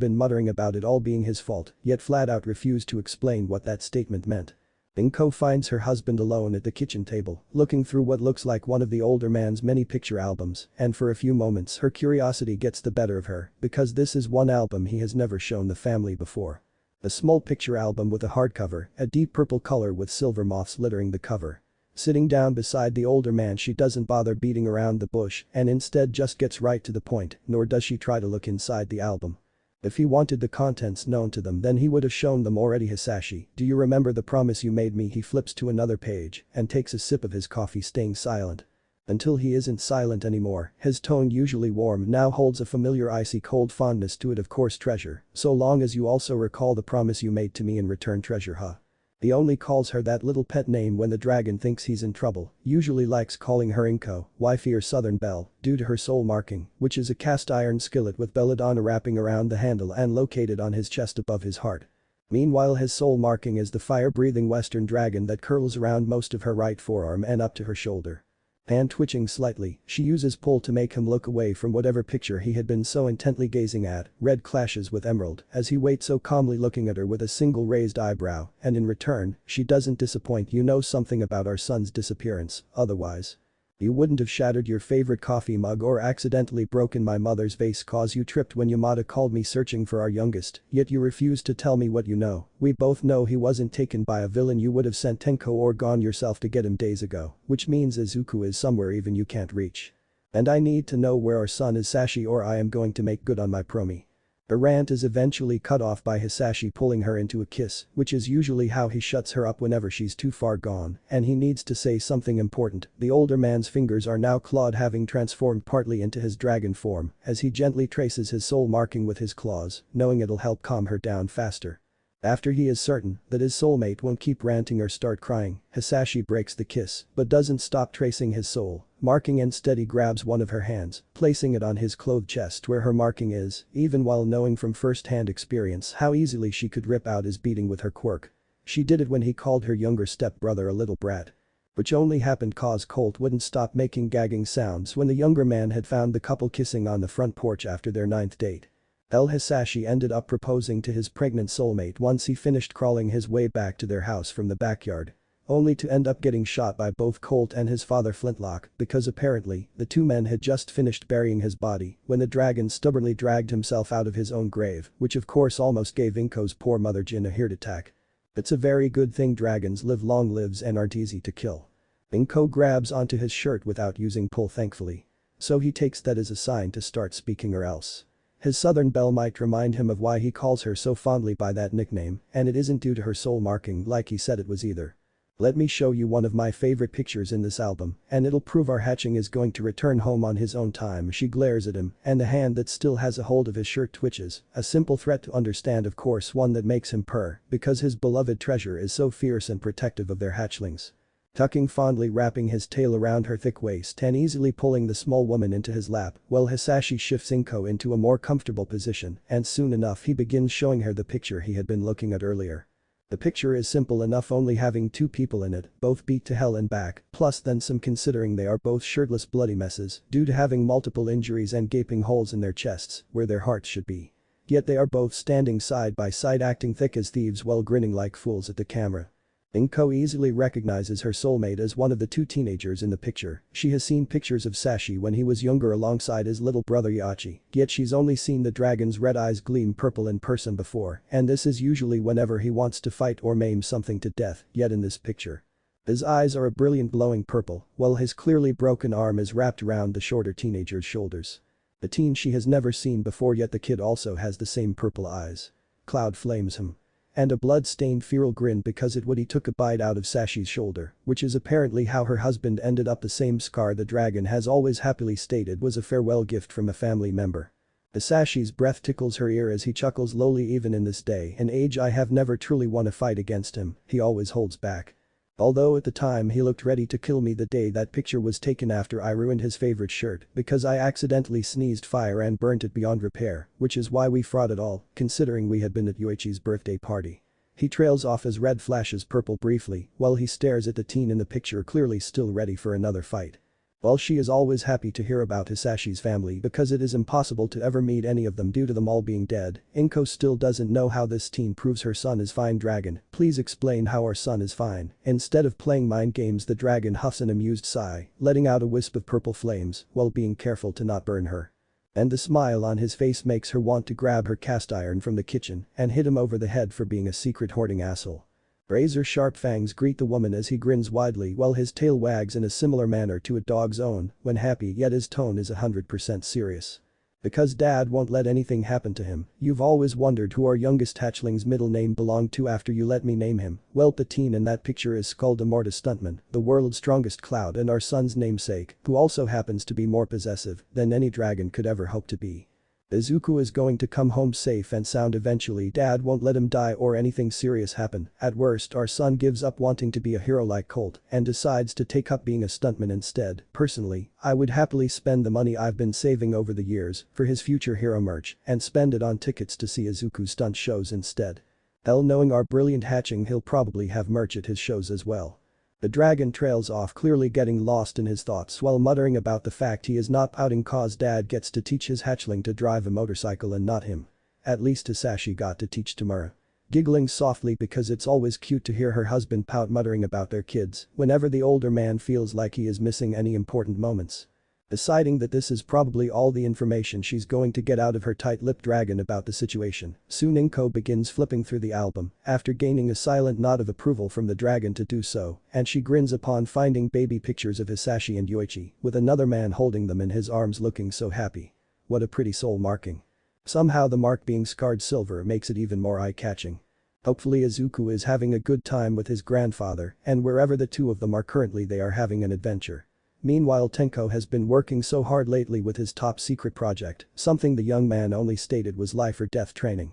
been muttering about it all being his fault, yet flat out refused to explain what that statement meant. Denko finds her husband alone at the kitchen table, looking through what looks like one of the older man's many picture albums, and for a few moments her curiosity gets the better of her because this is one album he has never shown the family before. A small picture album with a hardcover, a deep purple color with silver moths littering the cover. Sitting down beside the older man, she doesn't bother beating around the bush and instead just gets right to the point, nor does she try to look inside the album. If he wanted the contents known to them, then he would have shown them already. Hisashi, do you remember the promise you made me? He flips to another page and takes a sip of his coffee, staying silent. Until he isn't silent anymore, his tone, usually warm, now holds a familiar icy cold fondness to it. Of course, treasure, so long as you also recall the promise you made to me in return, treasure, huh? He only calls her that little pet name when the dragon thinks he's in trouble, usually likes calling her Inko, wifey or Southern Belle, due to her soul marking, which is a cast iron skillet with belladonna wrapping around the handle and located on his chest above his heart. Meanwhile, his soul marking is the fire-breathing western dragon that curls around most of her right forearm and up to her shoulder. Hand twitching slightly, she uses pull to make him look away from whatever picture he had been so intently gazing at. Red clashes with emerald as he waits so calmly looking at her with a single raised eyebrow, and in return, she doesn't disappoint. You know something about our son's disappearance, otherwise you wouldn't have shattered your favorite coffee mug or accidentally broken my mother's vase cause you tripped when Yamada called me searching for our youngest, yet you refuse to tell me what you know. We both know he wasn't taken by a villain. You would have sent Tenko or gone yourself to get him days ago, which means Izuku is somewhere even you can't reach. And I need to know where our son is, Sashi, or I am going to make good on my promi. Her rant is eventually cut off by Hisashi pulling her into a kiss, which is usually how he shuts her up whenever she's too far gone, and he needs to say something important. The older man's fingers are now clawed, having transformed partly into his dragon form, as he gently traces his soul marking with his claws, knowing it'll help calm her down faster. After he is certain that his soulmate won't keep ranting or start crying, Hisashi breaks the kiss, but doesn't stop tracing his soul marking. Instead, he grabs one of her hands, placing it on his clothed chest where her marking is, even while knowing from first-hand experience how easily she could rip out his beating with her quirk. She did it when he called her younger stepbrother a little brat. Which only happened cause Colt wouldn't stop making gagging sounds when the younger man had found the couple kissing on the front porch after their 9th date. Hisashi ended up proposing to his pregnant soulmate once he finished crawling his way back to their house from the backyard. only to end up getting shot by both Colt and his father Flintlock because apparently the two men had just finished burying his body when the dragon stubbornly dragged himself out of his own grave, which of course almost gave Inko's poor mother Jin a heart attack. It's a very good thing dragons live long lives and aren't easy to kill. Inko grabs onto his shirt without using pull thankfully. So he takes that as a sign to start speaking or else. His southern belle might remind him of why he calls her so fondly by that nickname, and it isn't due to her soul marking like he said it was either. Let me show you one of my favorite pictures in this album, and it'll prove our hatching is going to return home on his own time. She glares at him, and the hand that still has a hold of his shirt twitches, a simple threat to understand, of course, one that makes him purr, because his beloved treasure is so fierce and protective of their hatchlings. Tucking fondly, wrapping his tail around her thick waist and easily pulling the small woman into his lap, while Hisashi shifts Inko into a more comfortable position, and soon enough he begins showing her the picture he had been looking at earlier. The picture is simple enough, only having two people in it, both beat to hell and back, plus then some, considering they are both shirtless bloody messes due to having multiple injuries and gaping holes in their chests where their hearts should be. Yet they are both standing side by side acting thick as thieves while grinning like fools at the camera. Inko easily recognizes her soulmate as one of the two teenagers in the picture. She has seen pictures of Sashi when he was younger alongside his little brother Yachi, yet she's only seen the dragon's red eyes gleam purple in person before, and this is usually whenever he wants to fight or maim something to death, yet in this picture. His eyes are a brilliant glowing purple, while his clearly broken arm is wrapped around the shorter teenager's shoulders. The teen she has never seen before, yet the kid also has the same purple eyes. Cloud flames him. And a blood-stained feral grin because it would he took a bite out of Sashi's shoulder, which is apparently how her husband ended up. The same scar the dragon has always happily stated was a farewell gift from a family member. Sashi's breath tickles her ear as he chuckles lowly. Even in this day and age I have never truly won a fight against him, he always holds back. Although at the time he looked ready to kill me the day that picture was taken after I ruined his favorite shirt because I accidentally sneezed fire and burnt it beyond repair, which is why we fought at all, considering we had been at Yuichi's birthday party. He trails off as red flashes purple briefly while he stares at the teen in the picture, clearly still ready for another fight. While she is always happy to hear about Hisashi's family because it is impossible to ever meet any of them due to them all being dead, Inko still doesn't know how this teen proves her son is fine. Dragon, please explain how our son is fine. Instead of playing mind games, the dragon huffs an amused sigh, letting out a wisp of purple flames while being careful to not burn her. And the smile on his face makes her want to grab her cast iron from the kitchen and hit him over the head for being a secret hoarding asshole. Razor-sharp fangs greet the woman as he grins widely while his tail wags in a similar manner to a dog's own when happy, yet his tone is 100% serious. Because dad won't let anything happen to him, you've always wondered who our youngest hatchling's middle name belonged to after you let me name him. Well, the teen in that picture is Skull Immortus Stuntman, the world's strongest cloud and our son's namesake, who also happens to be more possessive than any dragon could ever hope to be. Izuku is going to come home safe and sound eventually. Dad won't let him die or anything serious happen. At worst, our son gives up wanting to be a hero like Colt and decides to take up being a stuntman instead. Personally, I would happily spend the money I've been saving over the years for his future hero merch and spend it on tickets to see Izuku's stunt shows instead. Hell, knowing our brilliant hatching, he'll probably have merch at his shows as well. The dragon trails off, clearly getting lost in his thoughts while muttering about the fact he is not pouting cause dad gets to teach his hatchling to drive a motorcycle and not him. At least Hisashi got to teach Tamura. Giggling softly because it's always cute to hear her husband pout, muttering about their kids whenever the older man feels like he is missing any important moments. Deciding that this is probably all the information she's going to get out of her tight-lipped dragon about the situation, soon Inko begins flipping through the album after gaining a silent nod of approval from the dragon to do so, and she grins upon finding baby pictures of Hisashi and Yuichi with another man holding them in his arms looking so happy. What a pretty soul marking. Somehow the mark being scarred silver makes it even more eye-catching. Hopefully Izuku is having a good time with his grandfather, and wherever the two of them are currently they are having an adventure. Meanwhile, Tenko has been working so hard lately with his top secret project, something the young man only stated was life or death training.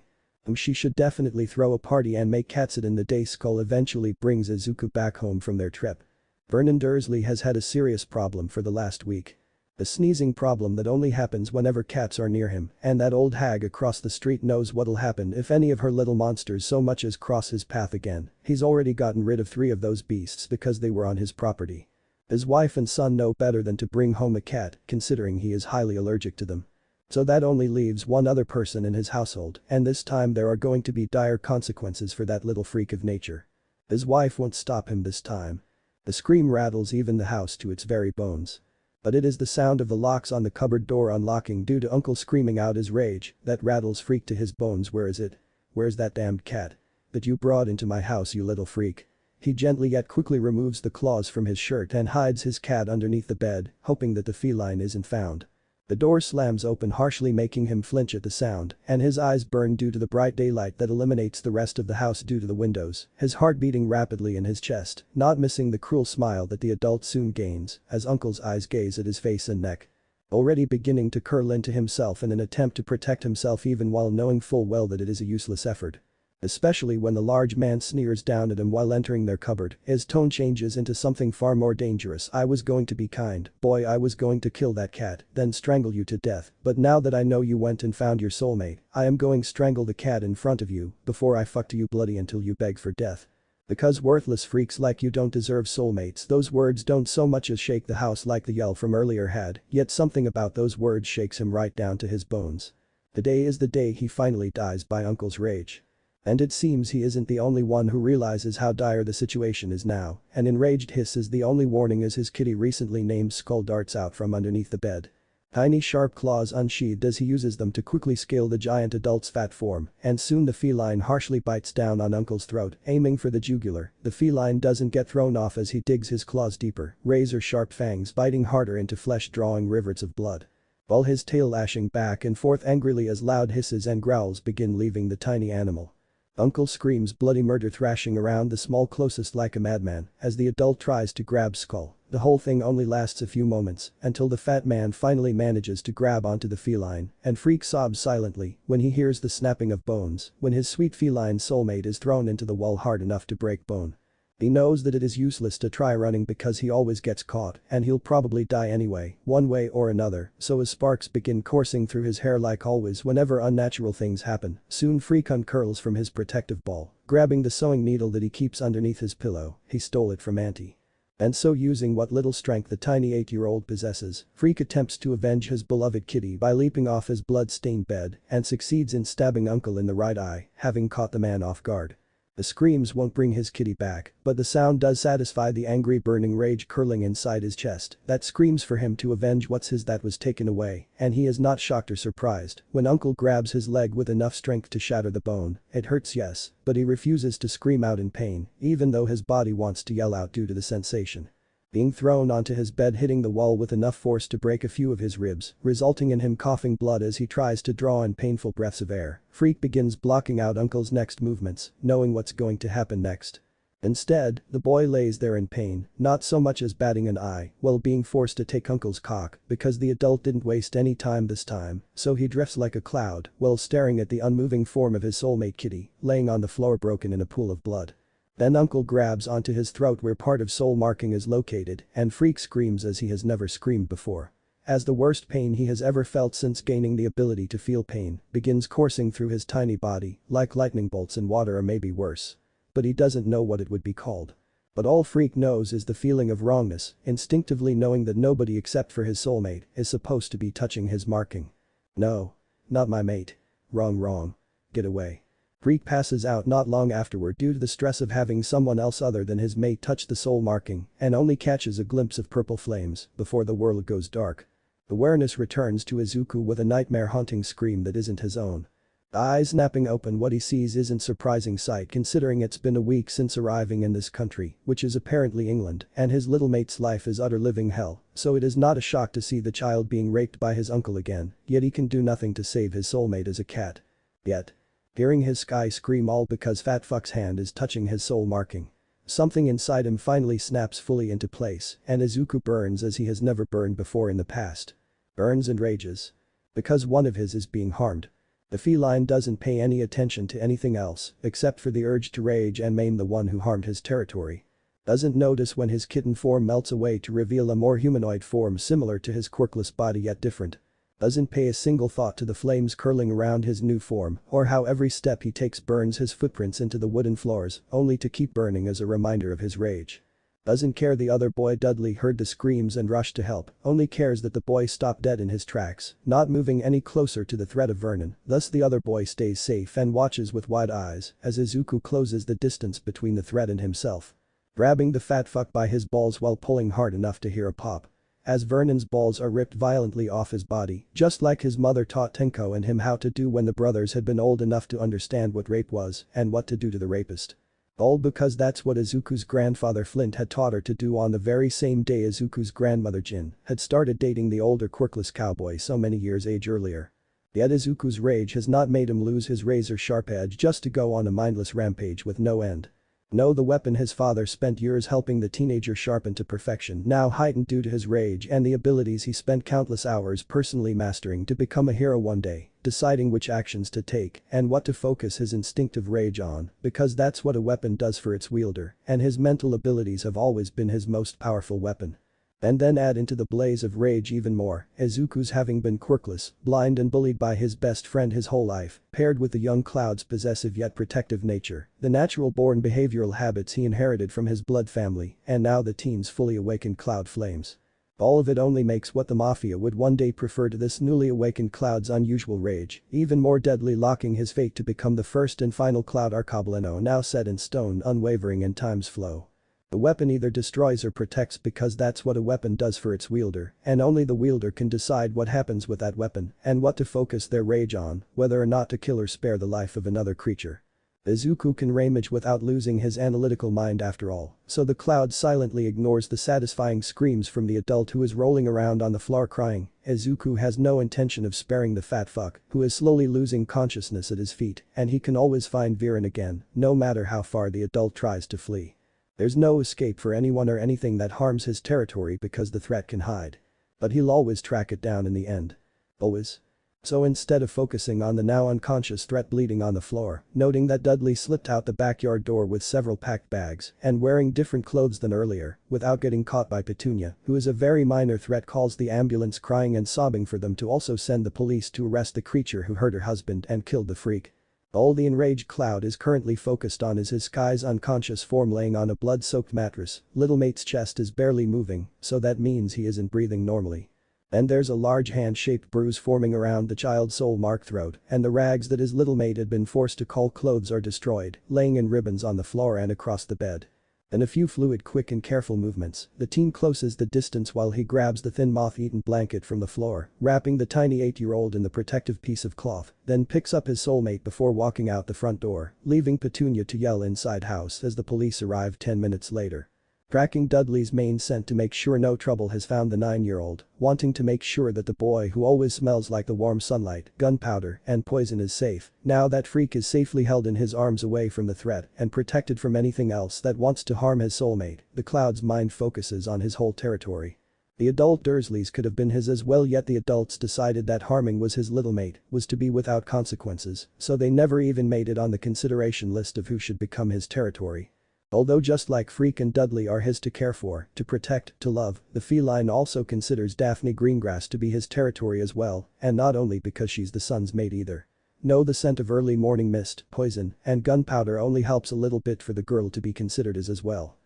She should definitely throw a party and make Katsuden the day Skull eventually brings Izuku back home from their trip. Vernon Dursley has had a serious problem for the last week. A sneezing problem that only happens whenever cats are near him, and that old hag across the street knows what'll happen if any of her little monsters so much as cross his path again. He's already gotten rid of 3 of those beasts because they were on his property. His wife and son know better than to bring home a cat, considering he is highly allergic to them. So that only leaves one other person in his household, and this time there are going to be dire consequences for that little freak of nature. His wife won't stop him this time. The scream rattles even the house to its very bones. But it is the sound of the locks on the cupboard door unlocking due to Uncle screaming out his rage that rattles Freak to his bones. Where is it? Where's that damned cat that you brought into my house, you little freak? He gently yet quickly removes the claws from his shirt and hides his cat underneath the bed, hoping that the feline isn't found. The door slams open harshly, making him flinch at the sound, and his eyes burn due to the bright daylight that eliminates the rest of the house due to the windows, his heart beating rapidly in his chest, not missing the cruel smile that the adult soon gains as Uncle's eyes gaze at his face and neck. Already beginning to curl into himself in an attempt to protect himself even while knowing full well that it is a useless effort. Especially when the large man sneers down at him while entering their cupboard, his tone changes into something far more dangerous. I was going to be kind, boy, I was going to kill that cat, then strangle you to death, but now that I know you went and found your soulmate, I am going strangle the cat in front of you before I fucked you bloody until you beg for death. Because worthless freaks like you don't deserve soulmates. Those words don't so much as shake the house like the yell from earlier had, yet something about those words shakes him right down to his bones. The day is the day he finally dies by Uncle's rage. And it seems he isn't the only one who realizes how dire the situation is now, an enraged hiss is the only warning as his kitty recently named Skull darts out from underneath the bed. Tiny sharp claws unsheathed as he uses them to quickly scale the giant adult's fat form, and soon the feline harshly bites down on Uncle's throat, aiming for the jugular. The feline doesn't get thrown off as he digs his claws deeper, razor-sharp fangs biting harder into flesh, drawing rivers of blood. While his tail lashing back and forth angrily as loud hisses and growls begin leaving the tiny animal. Uncle screams bloody murder, thrashing around the small closest like a madman as the adult tries to grab Skull. The whole thing only lasts a few moments until the fat man finally manages to grab onto the feline, and Freak sobs silently when he hears the snapping of bones when his sweet feline soulmate is thrown into the wall hard enough to break bone. He knows that it is useless to try running because he always gets caught and he'll probably die anyway, one way or another, so as sparks begin coursing through his hair like always whenever unnatural things happen, soon Freak uncurls from his protective ball, grabbing the sewing needle that he keeps underneath his pillow. He stole it from Auntie. And so, using what little strength the tiny 8-year-old possesses, Freak attempts to avenge his beloved kitty by leaping off his blood-stained bed and succeeds in stabbing Uncle in the right eye, having caught the man off guard. The screams won't bring his kitty back, but the sound does satisfy the angry burning rage curling inside his chest that screams for him to avenge what's his that was taken away, and he is not shocked or surprised when Uncle grabs his leg with enough strength to shatter the bone. It hurts, yes, but he refuses to scream out in pain, even though his body wants to yell out due to the sensation. Being thrown onto his bed, hitting the wall with enough force to break a few of his ribs, resulting in him coughing blood as he tries to draw in painful breaths of air, Freak begins blocking out Uncle's next movements, knowing what's going to happen next. Instead, the boy lays there in pain, not so much as batting an eye, while being forced to take Uncle's cock because the adult didn't waste any time this time, so he drifts like a cloud while staring at the unmoving form of his soulmate kitty, laying on the floor broken in a pool of blood. Then Uncle grabs onto his throat where part of soul marking is located, and Freak screams as he has never screamed before. As the worst pain he has ever felt since gaining the ability to feel pain begins coursing through his tiny body, like lightning bolts in water or maybe worse. But he doesn't know what it would be called. But all Freak knows is the feeling of wrongness, instinctively knowing that nobody except for his soulmate is supposed to be touching his marking. No. Not my mate. Wrong. Get away. Freak passes out not long afterward due to the stress of having someone else other than his mate touch the soul marking and only catches a glimpse of purple flames before the world goes dark. Awareness returns to Izuku with a nightmare-haunting scream that isn't his own. Eyes snapping open, what he sees isn't surprising sight considering it's been a week since arriving in this country, which is apparently England, and his little mate's life is utter living hell, so it is not a shock to see the child being raped by his uncle again, yet he can do nothing to save his soulmate as a cat. Yet. Hearing his sky scream all because fat fuck's hand is touching his soul marking. Something inside him finally snaps fully into place and Izuku burns as he has never burned before in the past. Burns and rages. Because one of his is being harmed. The feline doesn't pay any attention to anything else except for the urge to rage and maim the one who harmed his territory. Doesn't notice when his kitten form melts away to reveal a more humanoid form similar to his quirkless body yet different. Doesn't pay a single thought to the flames curling around his new form or how every step he takes burns his footprints into the wooden floors only to keep burning as a reminder of his rage. Doesn't care the other boy. Dudley heard the screams and rushed to help, only cares that the boy stopped dead in his tracks, not moving any closer to the threat of Vernon, thus the other boy stays safe and watches with wide eyes as Izuku closes the distance between the threat and himself. Grabbing the fat fuck by his balls while pulling hard enough to hear a pop. As Vernon's balls are ripped violently off his body, just like his mother taught Tenko and him how to do when the brothers had been old enough to understand what rape was and what to do to the rapist. All because that's what Izuku's grandfather Flint had taught her to do on the very same day Izuku's grandmother Jin had started dating the older quirkless cowboy so many years age earlier. Yet Izuku's rage has not made him lose his razor-sharp edge just to go on a mindless rampage with no end. No, the weapon his father spent years helping the teenager sharpen to perfection now heightened due to his rage and the abilities he spent countless hours personally mastering to become a hero one day, deciding which actions to take and what to focus his instinctive rage on, because that's what a weapon does for its wielder, and his mental abilities have always been his most powerful weapon. And then add into the blaze of rage even more, Izuku's having been quirkless, blind and bullied by his best friend his whole life, paired with the young Cloud's possessive yet protective nature, the natural-born behavioral habits he inherited from his blood family, and now the teen's fully awakened Cloud flames. All of it only makes what the Mafia would one day prefer to this newly awakened Cloud's unusual rage, even more deadly, locking his fate to become the first and final Cloud Arcobaleno now set in stone, unwavering in time's flow. The weapon either destroys or protects because that's what a weapon does for its wielder, and only the wielder can decide what happens with that weapon and what to focus their rage on, whether or not to kill or spare the life of another creature. Izuku can rage without losing his analytical mind after all, so the Cloud silently ignores the satisfying screams from the adult who is rolling around on the floor crying. Izuku has no intention of sparing the fat fuck who is slowly losing consciousness at his feet, and he can always find Viren again, no matter how far the adult tries to flee. There's no escape for anyone or anything that harms his territory because the threat can hide. But he'll always track it down in the end. Always. So instead of focusing on the now unconscious threat bleeding on the floor, noting that Dudley slipped out the backyard door with several packed bags and wearing different clothes than earlier, without getting caught by Petunia, who is a very minor threat, calls the ambulance crying and sobbing for them to also send the police to arrest the creature who hurt her husband and killed the freak. All the enraged Cloud is currently focused on is his Sky's unconscious form laying on a blood-soaked mattress. Little mate's chest is barely moving, so that means he isn't breathing normally. And there's a large hand-shaped bruise forming around the child's soul-marked throat, and the rags that his little mate had been forced to call clothes are destroyed, laying in ribbons on the floor and across the bed. In a few fluid, quick and careful movements, the teen closes the distance while he grabs the thin moth-eaten blanket from the floor, wrapping the tiny 8-year-old in the protective piece of cloth, then picks up his soulmate before walking out the front door, leaving Petunia to yell inside house as the police arrive 10 minutes later. Tracking Dudley's main scent to make sure no trouble has found the 9-year-old, wanting to make sure that the boy who always smells like the warm sunlight, gunpowder, and poison is safe. Now that freak is safely held in his arms away from the threat and protected from anything else that wants to harm his soulmate, the Cloud's mind focuses on his whole territory. The adult Dursleys could have been his as well, yet the adults decided that harming was his little mate was to be without consequences, so they never even made it on the consideration list of who should become his territory. Although just like Freak and Dudley are his to care for, to protect, to love, the feline also considers Daphne Greengrass to be his territory as well, and not only because she's the son's mate either. No, the scent of early morning mist, poison, and gunpowder only helps a little bit for the girl to be considered as well.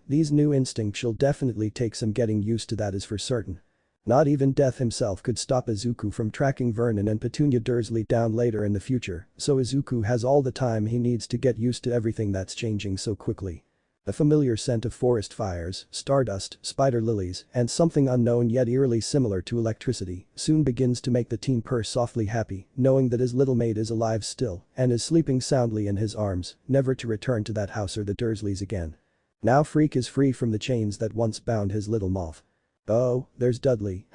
These new instincts she'll definitely take some getting used to, that is for certain. Not even Death himself could stop Izuku from tracking Vernon and Petunia Dursley down later in the future, so Izuku has all the time he needs to get used to everything that's changing so quickly. The familiar scent of forest fires, stardust, spider lilies, and something unknown yet eerily similar to electricity soon begins to make the teen purr softly happy, knowing that his little mate is alive still and is sleeping soundly in his arms, never to return to that house or the Dursleys again. Now Freak is free from the chains that once bound his little moth. Oh, there's Dudley.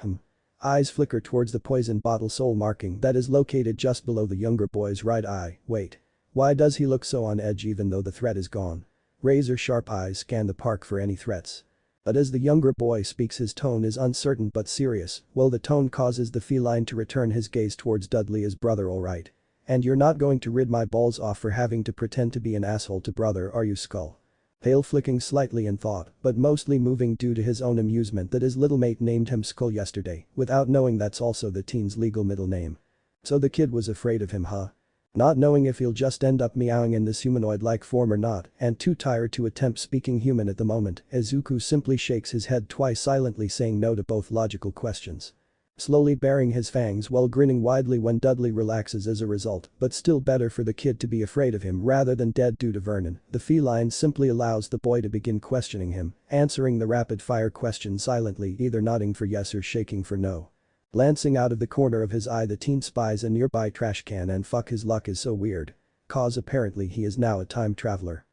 Eyes flicker towards the poison bottle soul marking that is located just below the younger boy's right eye. Wait. Why does he look so on edge even though the threat is gone? Razor-sharp eyes scan the park for any threats. But as the younger boy speaks, his tone is uncertain but serious, while the tone causes the feline to return his gaze towards Dudley as brother. Alright. And you're not going to rid my balls off for having to pretend to be an asshole to brother, are you, Skull? Pale flicking slightly in thought, but mostly moving due to his own amusement that his little mate named him Skull yesterday, without knowing that's also the teen's legal middle name. So the kid was afraid of him, huh? Not knowing if he'll just end up meowing in this humanoid-like form or not, and too tired to attempt speaking human at the moment, Izuku simply shakes his head twice silently saying no to both logical questions. Slowly baring his fangs while grinning widely when Dudley relaxes as a result, but still better for the kid to be afraid of him rather than dead due to Vernon, the feline simply allows the boy to begin questioning him, answering the rapid-fire questions silently, either nodding for yes or shaking for no. Glancing out of the corner of his eye, the teen spies a nearby trash can and fuck, his luck is so weird. Cause apparently he is now a time traveler.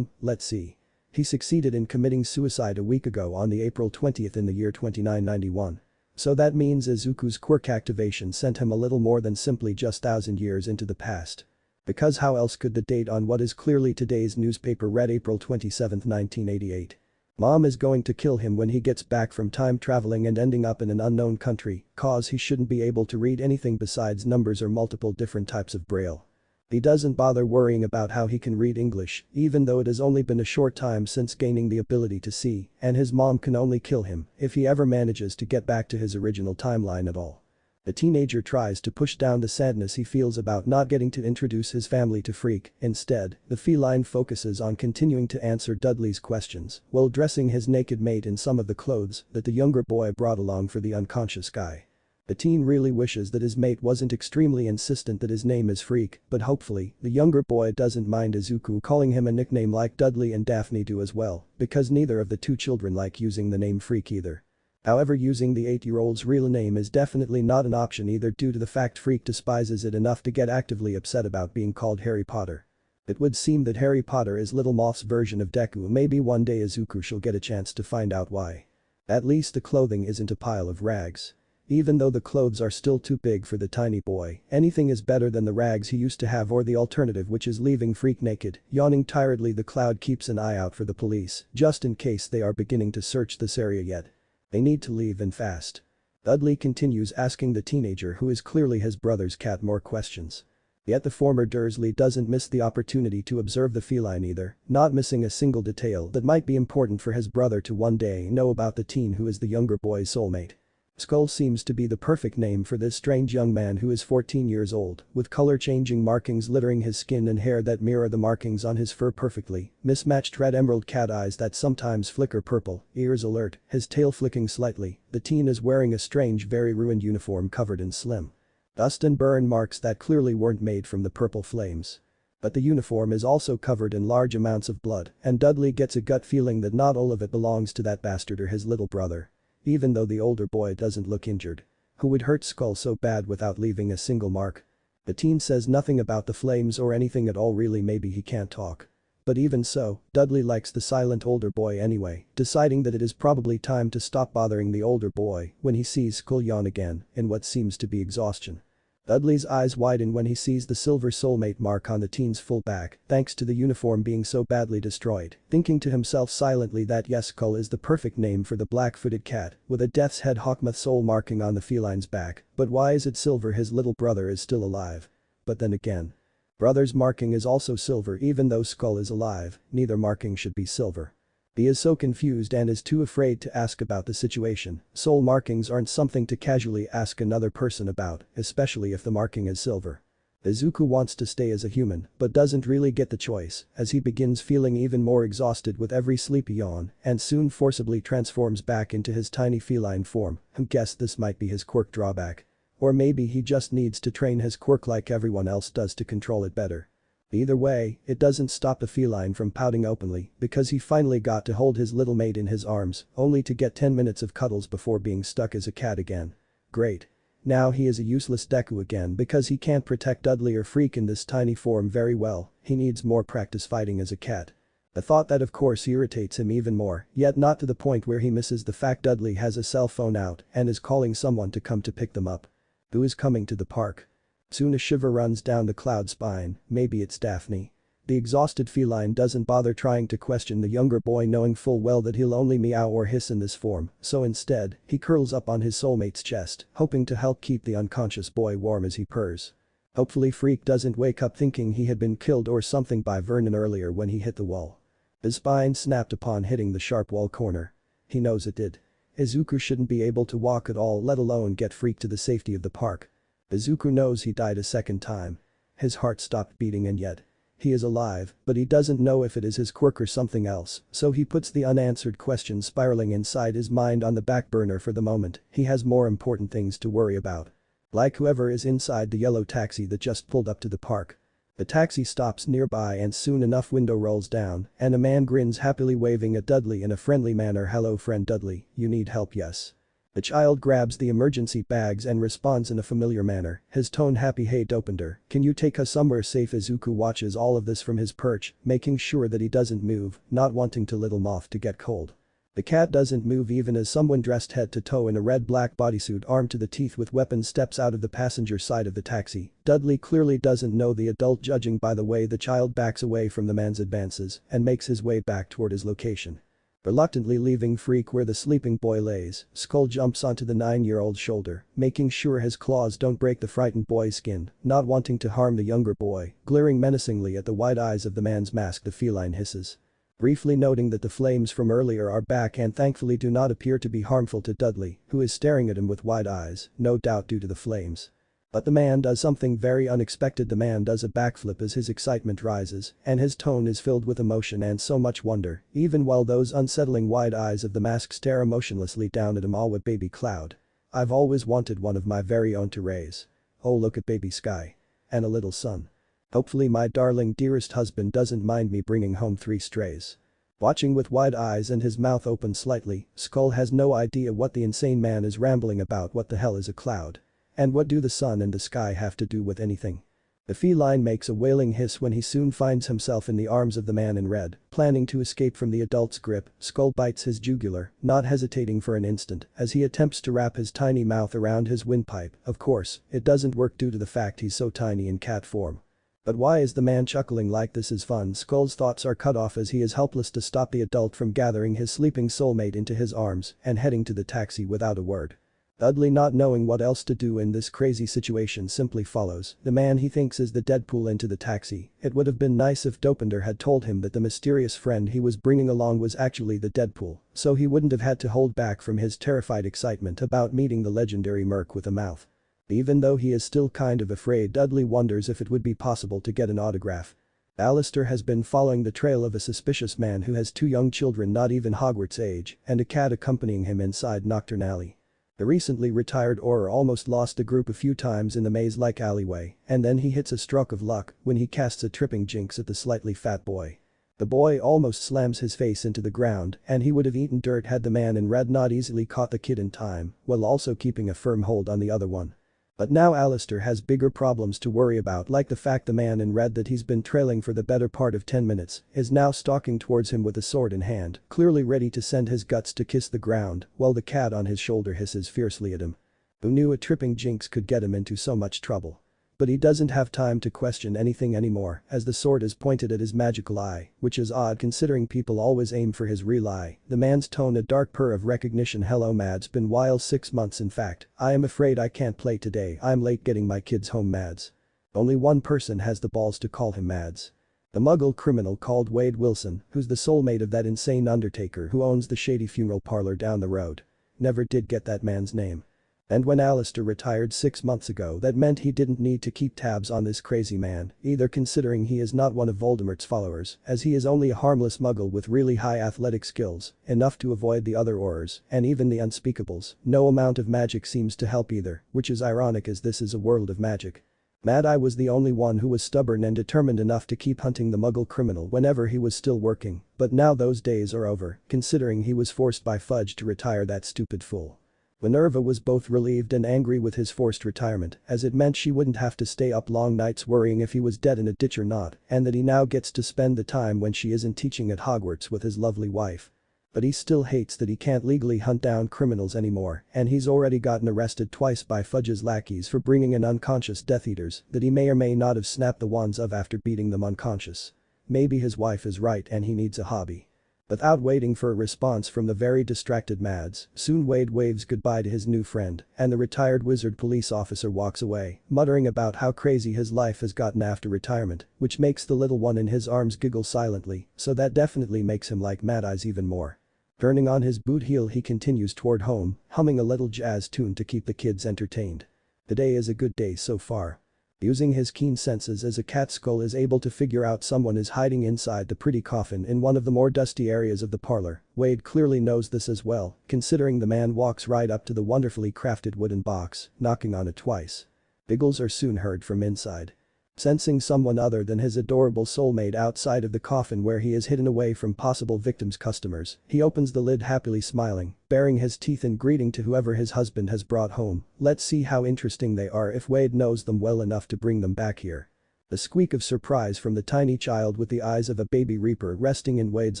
Let's see. He succeeded in committing suicide a week ago on the April 20th in the year 2991. So that means Izuku's quirk activation sent him a little more than simply just 1,000 years into the past. Because how else could the date on what is clearly today's newspaper read April 27, 1988? Mom is going to kill him when he gets back from time traveling and ending up in an unknown country, cause he shouldn't be able to read anything besides numbers or multiple different types of braille. He doesn't bother worrying about how he can read English, even though it has only been a short time since gaining the ability to see, and his mom can only kill him if he ever manages to get back to his original timeline at all. The teenager tries to push down the sadness he feels about not getting to introduce his family to Freak. Instead, the feline focuses on continuing to answer Dudley's questions while dressing his naked mate in some of the clothes that the younger boy brought along for the unconscious guy. The teen really wishes that his mate wasn't extremely insistent that his name is Freak, but hopefully, the younger boy doesn't mind Izuku calling him a nickname like Dudley and Daphne do as well, because neither of the two children like using the name Freak either. However, using the 8-year-old's real name is definitely not an option either due to the fact Freak despises it enough to get actively upset about being called Harry Potter. It would seem that Harry Potter is Little Moth's version of Deku. Maybe one day Izuku shall get a chance to find out why. At least the clothing isn't a pile of rags. Even though the clothes are still too big for the tiny boy, anything is better than the rags he used to have or the alternative, which is leaving Freak naked. Yawning tiredly, the Cloud keeps an eye out for the police, just in case they are beginning to search this area yet. They need to leave and fast. Dudley continues asking the teenager, who is clearly his brother's cat, more questions. Yet the former Dursley doesn't miss the opportunity to observe the feline either, not missing a single detail that might be important for his brother to one day know about the teen who is the younger boy's soulmate. Skull seems to be the perfect name for this strange young man who is 14 years old, with color-changing markings littering his skin and hair that mirror the markings on his fur perfectly, mismatched red emerald cat eyes that sometimes flicker purple, ears alert, his tail flicking slightly. The teen is wearing a strange, very ruined uniform covered in slim dust and burn marks that clearly weren't made from the purple flames. But the uniform is also covered in large amounts of blood, and Dudley gets a gut feeling that not all of it belongs to that bastard or his little brother. Even though the older boy doesn't look injured. Who would hurt Skull so bad without leaving a single mark? The teen says nothing about the flames or anything at all, really. Maybe he can't talk. But even so, Dudley likes the silent older boy anyway, deciding that it is probably time to stop bothering the older boy when he sees Skull yawn again in what seems to be exhaustion. Dudley's eyes widen when he sees the silver soulmate mark on the teen's full back, thanks to the uniform being so badly destroyed, thinking to himself silently that yes, Skull is the perfect name for the black-footed cat, with a death's head hawkmoth soul marking on the feline's back, but why is it silver? His little brother is still alive. But then again, brother's marking is also silver. Even though Skull is alive, neither marking should be silver. He is so confused and is too afraid to ask about the situation. Soul markings aren't something to casually ask another person about, especially if the marking is silver. Izuku wants to stay as a human, but doesn't really get the choice, as he begins feeling even more exhausted with every sleepy yawn, and soon forcibly transforms back into his tiny feline form. Guess this might be his quirk drawback. Or maybe he just needs to train his quirk like everyone else does to control it better. Either way, it doesn't stop the feline from pouting openly, because he finally got to hold his little mate in his arms, only to get 10 minutes of cuddles before being stuck as a cat again. Great. Now he is a useless Deku again because he can't protect Dudley or Freak in this tiny form very well. He needs more practice fighting as a cat. A thought that of course irritates him even more, yet not to the point where he misses the fact Dudley has a cell phone out and is calling someone to come to pick them up. Who is coming to the park? Soon a shiver runs down the Cloud's spine. Maybe it's Daphne. The exhausted feline doesn't bother trying to question the younger boy, knowing full well that he'll only meow or hiss in this form, so instead, he curls up on his soulmate's chest, hoping to help keep the unconscious boy warm as he purrs. Hopefully Freak doesn't wake up thinking he had been killed or something by Vernon earlier when he hit the wall. His spine snapped upon hitting the sharp wall corner. He knows it did. Izuku shouldn't be able to walk at all, let alone get Freak to the safety of the park. Izuku knows he died a second time. His heart stopped beating and yet. He is alive, but he doesn't know if it is his quirk or something else, so he puts the unanswered question spiraling inside his mind on the back burner for the moment. He has more important things to worry about. Like whoever is inside the yellow taxi that just pulled up to the park. The taxi stops nearby and soon enough window rolls down and a man grins happily waving at Dudley in a friendly manner. "Hello friend Dudley, you need help yes?" The child grabs the emergency bags and responds in a familiar manner, his tone happy. "Hey Dopender, can you take us somewhere safe?" Izuku watches all of this from his perch, making sure that he doesn't move, not wanting to little moth to get cold. The cat doesn't move even as someone dressed head to toe in a red-black bodysuit armed to the teeth with weapons steps out of the passenger side of the taxi. Dudley clearly doesn't know the adult judging by the way the child backs away from the man's advances and makes his way back toward his location. Reluctantly leaving Freak where the sleeping boy lays, Skull jumps onto the 9-year-old's shoulder, making sure his claws don't break the frightened boy's skin, not wanting to harm the younger boy, glaring menacingly at the wide eyes of the man's mask. The feline hisses. Briefly noting that the flames from earlier are back and thankfully do not appear to be harmful to Dudley, who is staring at him with wide eyes, no doubt due to the flames. But the man does something very unexpected. The man does a backflip as his excitement rises, and his tone is filled with emotion and so much wonder, even while those unsettling wide eyes of the mask stare emotionlessly down at him. "All with baby Cloud. I've always wanted one of my very own to raise. Oh look at baby Sky. And a little son. Hopefully my darling dearest husband doesn't mind me bringing home 3 strays." Watching with wide eyes and his mouth open slightly, Skull has no idea what the insane man is rambling about. What the hell is a cloud? And what do the sun and the sky have to do with anything? The feline makes a wailing hiss when he soon finds himself in the arms of the man in red, planning to escape from the adult's grip. Skull bites his jugular, not hesitating for an instant, as he attempts to wrap his tiny mouth around his windpipe. Of course, it doesn't work due to the fact he's so tiny in cat form. But why is the man chuckling like this is fun? Skull's thoughts are cut off as he is helpless to stop the adult from gathering his sleeping soulmate into his arms and heading to the taxi without a word. Dudley, not knowing what else to do in this crazy situation, simply follows the man he thinks is the Deadpool into the taxi. It would have been nice if Dopender had told him that the mysterious friend he was bringing along was actually the Deadpool, so he wouldn't have had to hold back from his terrified excitement about meeting the legendary merc with a mouth. Even though he is still kind of afraid, Dudley wonders if it would be possible to get an autograph. Alistair has been following the trail of a suspicious man who has 2 young children not even Hogwarts age and a cat accompanying him inside Nocturne Alley. The recently retired Auror almost lost the group a few times in the maze-like alleyway, and then he hits a stroke of luck when he casts a tripping jinx at the slightly fat boy. The boy almost slams his face into the ground and he would have eaten dirt had the man in red not easily caught the kid in time, while also keeping a firm hold on the other one. But now Alistair has bigger problems to worry about, like the fact the man in red that he's been trailing for the better part of 10 minutes is now stalking towards him with a sword in hand, clearly ready to send his guts to kiss the ground, while the cat on his shoulder hisses fiercely at him. Who knew a tripping jinx could get him into so much trouble? But he doesn't have time to question anything anymore as the sword is pointed at his magical eye, which is odd considering people always aim for his real eye. The man's tone a dark purr of recognition. "Hello Mads, been while 6 months in fact, I am afraid I can't play today, I'm late getting my kids home Mads." Only one person has the balls to call him Mads. The muggle criminal called Wade Wilson, who's the soulmate of that insane undertaker who owns the shady funeral parlor down the road. Never did get that man's name. And when Alistair retired 6 months ago, that meant he didn't need to keep tabs on this crazy man, either, considering he is not one of Voldemort's followers, as he is only a harmless muggle with really high athletic skills, enough to avoid the other Aurors and even the unspeakables. No amount of magic seems to help either, which is ironic as this is a world of magic. Mad Eye was the only one who was stubborn and determined enough to keep hunting the muggle criminal whenever he was still working, but now those days are over, considering he was forced by Fudge to retire that stupid fool. Minerva was both relieved and angry with his forced retirement, as it meant she wouldn't have to stay up long nights worrying if he was dead in a ditch or not, and that he now gets to spend the time when she isn't teaching at Hogwarts with his lovely wife. But he still hates that he can't legally hunt down criminals anymore, and he's already gotten arrested twice by Fudge's lackeys for bringing in unconscious Death Eaters that he may or may not have snapped the wands of after beating them unconscious. Maybe his wife is right and he needs a hobby. Without waiting for a response from the very distracted Mads, soon Wade waves goodbye to his new friend, and the retired wizard police officer walks away, muttering about how crazy his life has gotten after retirement, which makes the little one in his arms giggle silently, so that definitely makes him like Mad Eyes even more. Turning on his boot heel, he continues toward home, humming a little jazz tune to keep the kids entertained. The day is a good day so far. Using his keen senses as a cat skull is able to figure out someone is hiding inside the pretty coffin in one of the more dusty areas of the parlor. Wade clearly knows this as well, considering the man walks right up to the wonderfully crafted wooden box, knocking on it twice. Giggles are soon heard from inside. Sensing someone other than his adorable soulmate outside of the coffin where he is hidden away from possible victims' customers, he opens the lid happily smiling, baring his teeth in greeting to whoever his husband has brought home. Let's see how interesting they are if Wade knows them well enough to bring them back here. The squeak of surprise from the tiny child with the eyes of a baby reaper resting in Wade's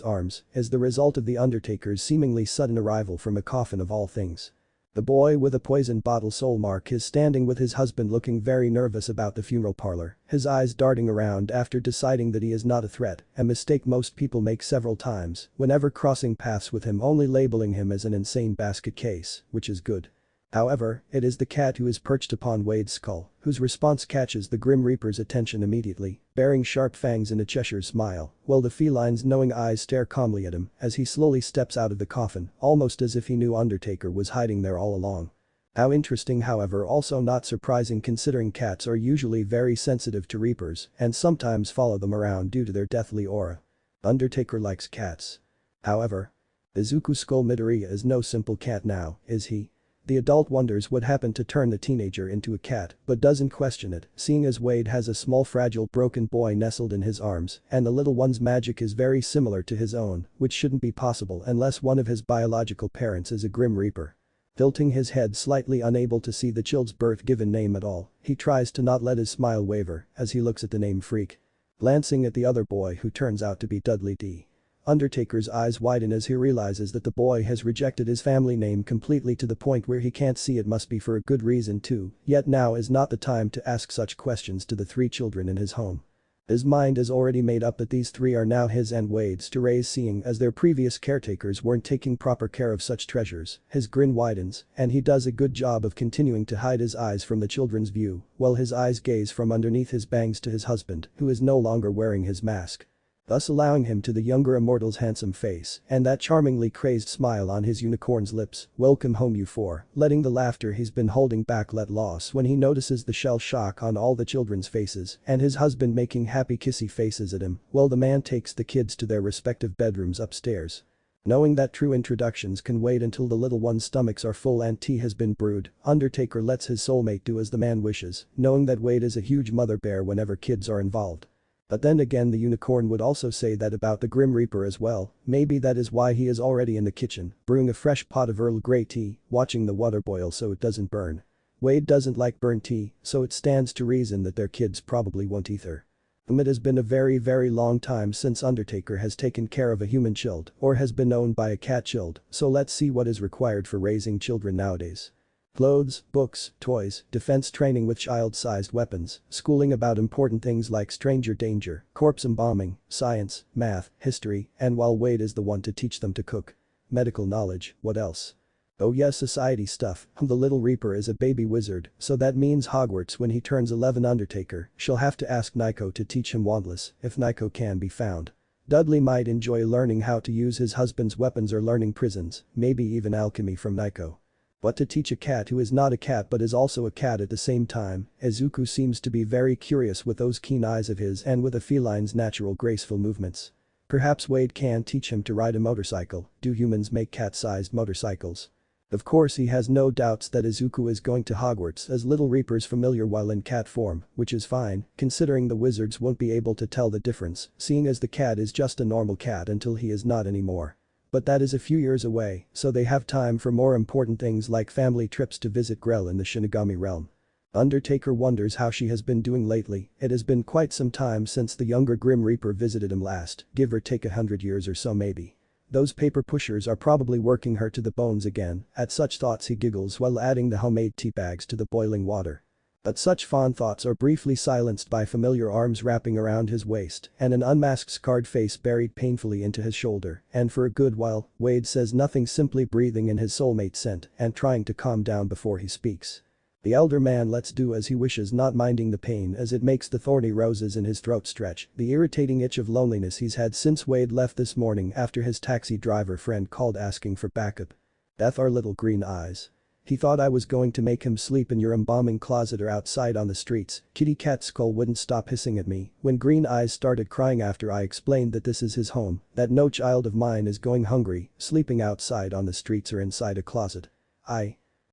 arms is the result of the Undertaker's seemingly sudden arrival from a coffin of all things. The boy with a poison bottle soul mark is standing with his husband looking very nervous about the funeral parlor, his eyes darting around after deciding that he is not a threat, a mistake most people make several times whenever crossing paths with him, only labeling him as an insane basket case, which is good. However, it is the cat who is perched upon Wade's skull, whose response catches the Grim Reaper's attention immediately, bearing sharp fangs and a Cheshire smile, while the feline's knowing eyes stare calmly at him as he slowly steps out of the coffin, almost as if he knew Undertaker was hiding there all along. How interesting, however, also not surprising considering cats are usually very sensitive to reapers and sometimes follow them around due to their deathly aura. Undertaker likes cats. However, Izuku Skull Midoriya is no simple cat now, is he? The adult wonders what happened to turn the teenager into a cat, but doesn't question it, seeing as Wade has a small fragile broken boy nestled in his arms, and the little one's magic is very similar to his own, which shouldn't be possible unless one of his biological parents is a Grim Reaper. Tilting his head slightly unable to see the child's birth-given name at all, he tries to not let his smile waver as he looks at the name Freak. Glancing at the other boy who turns out to be Dudley D. Undertaker's eyes widen as he realizes that the boy has rejected his family name completely to the point where he can't see it must be for a good reason too, yet now is not the time to ask such questions to the three children in his home. His mind is already made up that these three are now his and Wade's to raise, seeing as their previous caretakers weren't taking proper care of such treasures. His grin widens, and he does a good job of continuing to hide his eyes from the children's view, while his eyes gaze from underneath his bangs to his husband, who is no longer wearing his mask, thus allowing him to the younger immortal's handsome face and that charmingly crazed smile on his unicorn's lips. Welcome home, you four, letting the laughter he's been holding back let loose when he notices the shell shock on all the children's faces and his husband making happy kissy faces at him while the man takes the kids to their respective bedrooms upstairs. Knowing that true introductions can wait until the little one's stomachs are full and tea has been brewed, Undertaker lets his soulmate do as the man wishes, knowing that Wade is a huge mother bear whenever kids are involved. But then again, the unicorn would also say that about the Grim Reaper as well. Maybe that is why he is already in the kitchen, brewing a fresh pot of Earl Grey tea, watching the water boil so it doesn't burn. Wade doesn't like burnt tea, so it stands to reason that their kids probably won't either. It has been a very long time since Undertaker has taken care of a human child or has been owned by a cat child, so let's see what is required for raising children nowadays. Clothes, books, toys, defense training with child-sized weapons, schooling about important things like stranger danger, corpse embalming, science, math, history, and while Wade is the one to teach them to cook. Medical knowledge, what else? Oh yes, society stuff. The little Reaper is a baby wizard, so that means Hogwarts when he turns 11. Undertaker she'll have to ask Nico to teach him wandless, if Nico can be found. Dudley might enjoy learning how to use his husband's weapons or learning prisons, maybe even alchemy from Nico. What to teach a cat who is not a cat but is also a cat at the same time? Izuku seems to be very curious with those keen eyes of his and with a feline's natural graceful movements. Perhaps Wade can teach him to ride a motorcycle. Do humans make cat-sized motorcycles? Of course, he has no doubts that Izuku is going to Hogwarts as Little Reaper's familiar while in cat form, which is fine, considering the wizards won't be able to tell the difference, seeing as the cat is just a normal cat until he is not anymore. But that is a few years away, so they have time for more important things like family trips to visit Grell in the Shinigami realm. Undertaker wonders how she has been doing lately. It has been quite some time since the younger Grim Reaper visited him last, give or take 100 years or so maybe. Those paper pushers are probably working her to the bones again. At such thoughts he giggles while adding the homemade tea bags to the boiling water. But such fond thoughts are briefly silenced by familiar arms wrapping around his waist and an unmasked scarred face buried painfully into his shoulder, and for a good while, Wade says nothing, simply breathing in his soulmate scent and trying to calm down before he speaks. The elder man lets do as he wishes, not minding the pain as it makes the thorny roses in his throat stretch, the irritating itch of loneliness he's had since Wade left this morning after his taxi driver friend called asking for backup. Death, our little green eyes. He thought I was going to make him sleep in your embalming closet or outside on the streets. Kitty Cat Skull wouldn't stop hissing at me when Green Eyes started crying after I explained that this is his home, that no child of mine is going hungry, sleeping outside on the streets or inside a closet.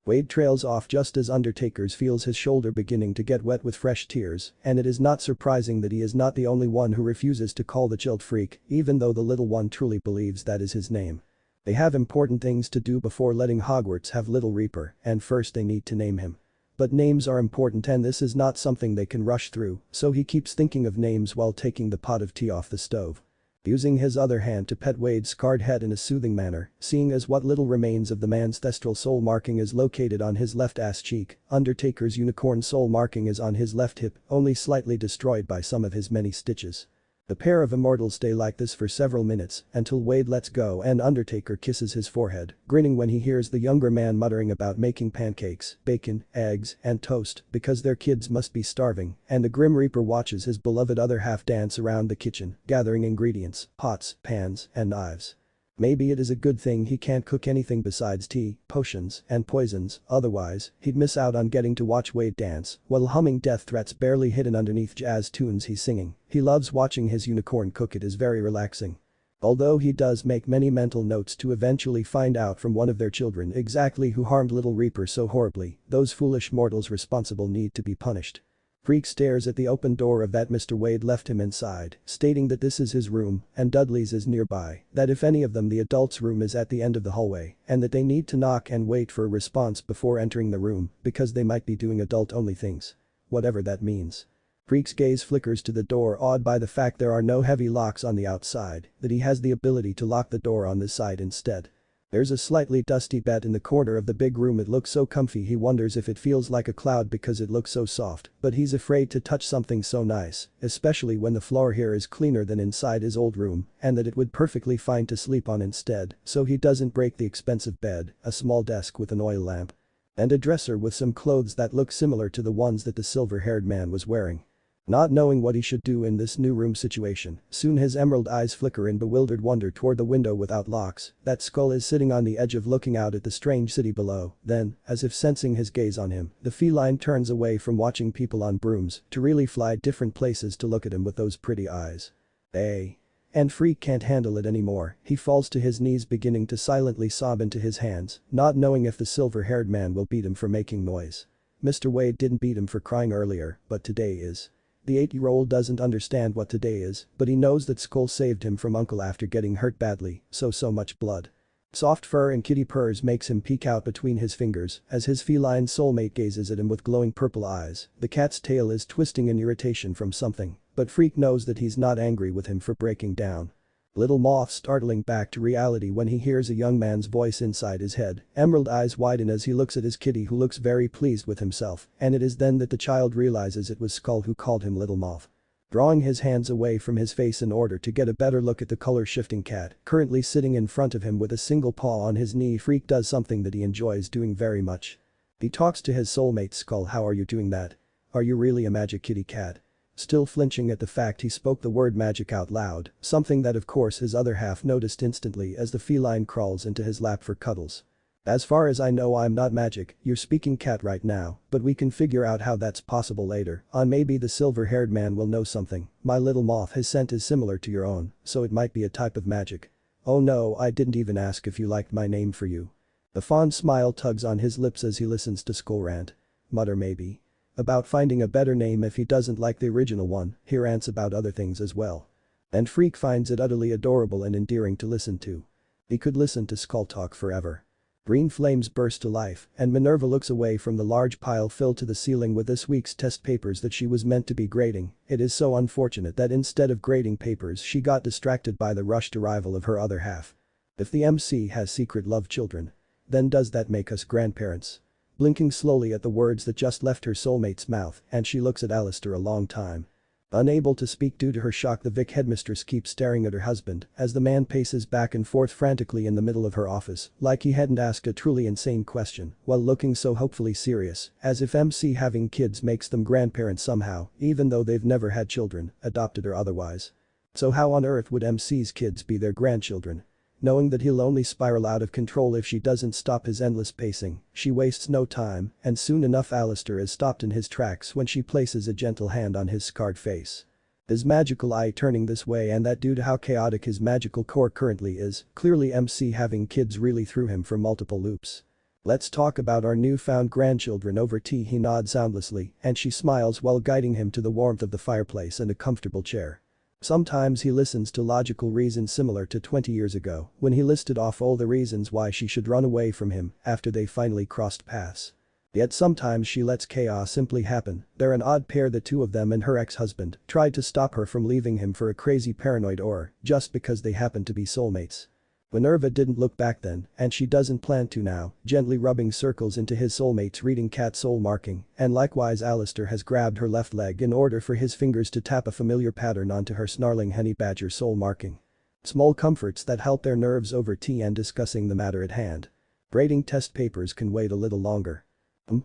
Wade trails off just as Undertaker feels his shoulder beginning to get wet with fresh tears, and it is not surprising that he is not the only one who refuses to call the chilled freak, even though the little one truly believes that is his name. They have important things to do before letting Hogwarts have Little Reaper, and first they need to name him. But names are important and this is not something they can rush through, so he keeps thinking of names while taking the pot of tea off the stove. Using his other hand to pet Wade's scarred head in a soothing manner, seeing as what little remains of the man's ancestral soul marking is located on his left ass cheek, Undertaker's unicorn soul marking is on his left hip, only slightly destroyed by some of his many stitches. The pair of immortals stay like this for several minutes until Wade lets go and Undertaker kisses his forehead, grinning when he hears the younger man muttering about making pancakes, bacon, eggs, and toast because their kids must be starving, and the Grim Reaper watches his beloved other half dance around the kitchen, gathering ingredients, pots, pans, and knives. Maybe it is a good thing he can't cook anything besides tea, potions, and poisons, otherwise, he'd miss out on getting to watch Wade dance while humming death threats barely hidden underneath jazz tunes he's singing. He loves watching his unicorn cook, it is very relaxing. Although he does make many mental notes to eventually find out from one of their children exactly who harmed Little Reaper so horribly, those foolish mortals responsible need to be punished. Freak stares at the open door of that Mr. Wade left him inside, stating that this is his room and Dudley's is nearby, that if any of them the adult's room is at the end of the hallway, and that they need to knock and wait for a response before entering the room because they might be doing adult-only things. Whatever that means. Freak's gaze flickers to the door, awed by the fact there are no heavy locks on the outside, that he has the ability to lock the door on this side instead. There's a slightly dusty bed in the corner of the big room, it looks so comfy he wonders if it feels like a cloud because it looks so soft, but he's afraid to touch something so nice, especially when the floor here is cleaner than inside his old room, and that it would perfectly fine to sleep on instead, so he doesn't break the expensive bed, a small desk with an oil lamp, and a dresser with some clothes that look similar to the ones that the silver-haired man was wearing. Not knowing what he should do in this new room situation, soon his emerald eyes flicker in bewildered wonder toward the window without locks, that Skull is sitting on the edge of looking out at the strange city below, then, as if sensing his gaze on him, the feline turns away from watching people on brooms to really fly different places to look at him with those pretty eyes. And Freak can't handle it anymore, he falls to his knees beginning to silently sob into his hands, not knowing if the silver-haired man will beat him for making noise. Mr. Wade didn't beat him for crying earlier, but today is. The 8-year-old doesn't understand what today is, but he knows that Skull saved him from Uncle after getting hurt badly, so much blood. Soft fur and kitty purrs makes him peek out between his fingers as his feline soulmate gazes at him with glowing purple eyes. The cat's tail is twisting in irritation from something, but Freak knows that he's not angry with him for breaking down. Little Moth startling back to reality when he hears a young man's voice inside his head, emerald eyes widen as he looks at his kitty who looks very pleased with himself, and it is then that the child realizes it was Skull who called him Little Moth. Drawing his hands away from his face in order to get a better look at the color-shifting cat, currently sitting in front of him with a single paw on his knee, Freak does something that he enjoys doing very much. He talks to his soulmate Skull. How are you doing that? Are you really a magic kitty cat? Still flinching at the fact he spoke the word magic out loud, something that of course his other half noticed instantly as the feline crawls into his lap for cuddles. As far as I know I'm not magic, you're speaking cat right now, but we can figure out how that's possible later on. Maybe the silver-haired man will know something. My little moth, his scent is similar to your own, so it might be a type of magic. Oh no, I didn't even ask if you liked my name for you. The fond smile tugs on his lips as he listens to Skull rant. Mutter maybe about finding a better name if he doesn't like the original one, he rants about other things as well. And Freak finds it utterly adorable and endearing to listen to. He could listen to Skull talk forever. Green flames burst to life, and Minerva looks away from the large pile filled to the ceiling with this week's test papers that she was meant to be grading. It is so unfortunate that instead of grading papers she got distracted by the rushed arrival of her other half. If the MC has secret love children, then does that make us grandparents? Blinking slowly at the words that just left her soulmate's mouth, and she looks at Alistair a long time. Unable to speak due to her shock, the Vic headmistress keeps staring at her husband as the man paces back and forth frantically in the middle of her office, like he hadn't asked a truly insane question, while looking so hopefully serious, as if MC having kids makes them grandparents somehow, even though they've never had children, adopted or otherwise. So how on earth would MC's kids be their grandchildren? Knowing that he'll only spiral out of control if she doesn't stop his endless pacing, she wastes no time, and soon enough Alistair is stopped in his tracks when she places a gentle hand on his scarred face. His magical eye turning this way and that due to how chaotic his magical core currently is, clearly MC having kids really threw him for multiple loops. Let's talk about our newfound grandchildren over tea. He nods soundlessly and she smiles while guiding him to the warmth of the fireplace and a comfortable chair. Sometimes he listens to logical reasons similar to 20 years ago when he listed off all the reasons why she should run away from him after they finally crossed paths. Yet sometimes she lets chaos simply happen. They're an odd pair, the two of them, and her ex-husband tried to stop her from leaving him for a crazy paranoid or just because they happen to be soulmates. Minerva didn't look back then, and she doesn't plan to now, gently rubbing circles into his soulmate's reading cat soul marking, and likewise Alistair has grabbed her left leg in order for his fingers to tap a familiar pattern onto her snarling honey badger soul marking. Small comforts that help their nerves over tea and discussing the matter at hand. Grading test papers can wait a little longer.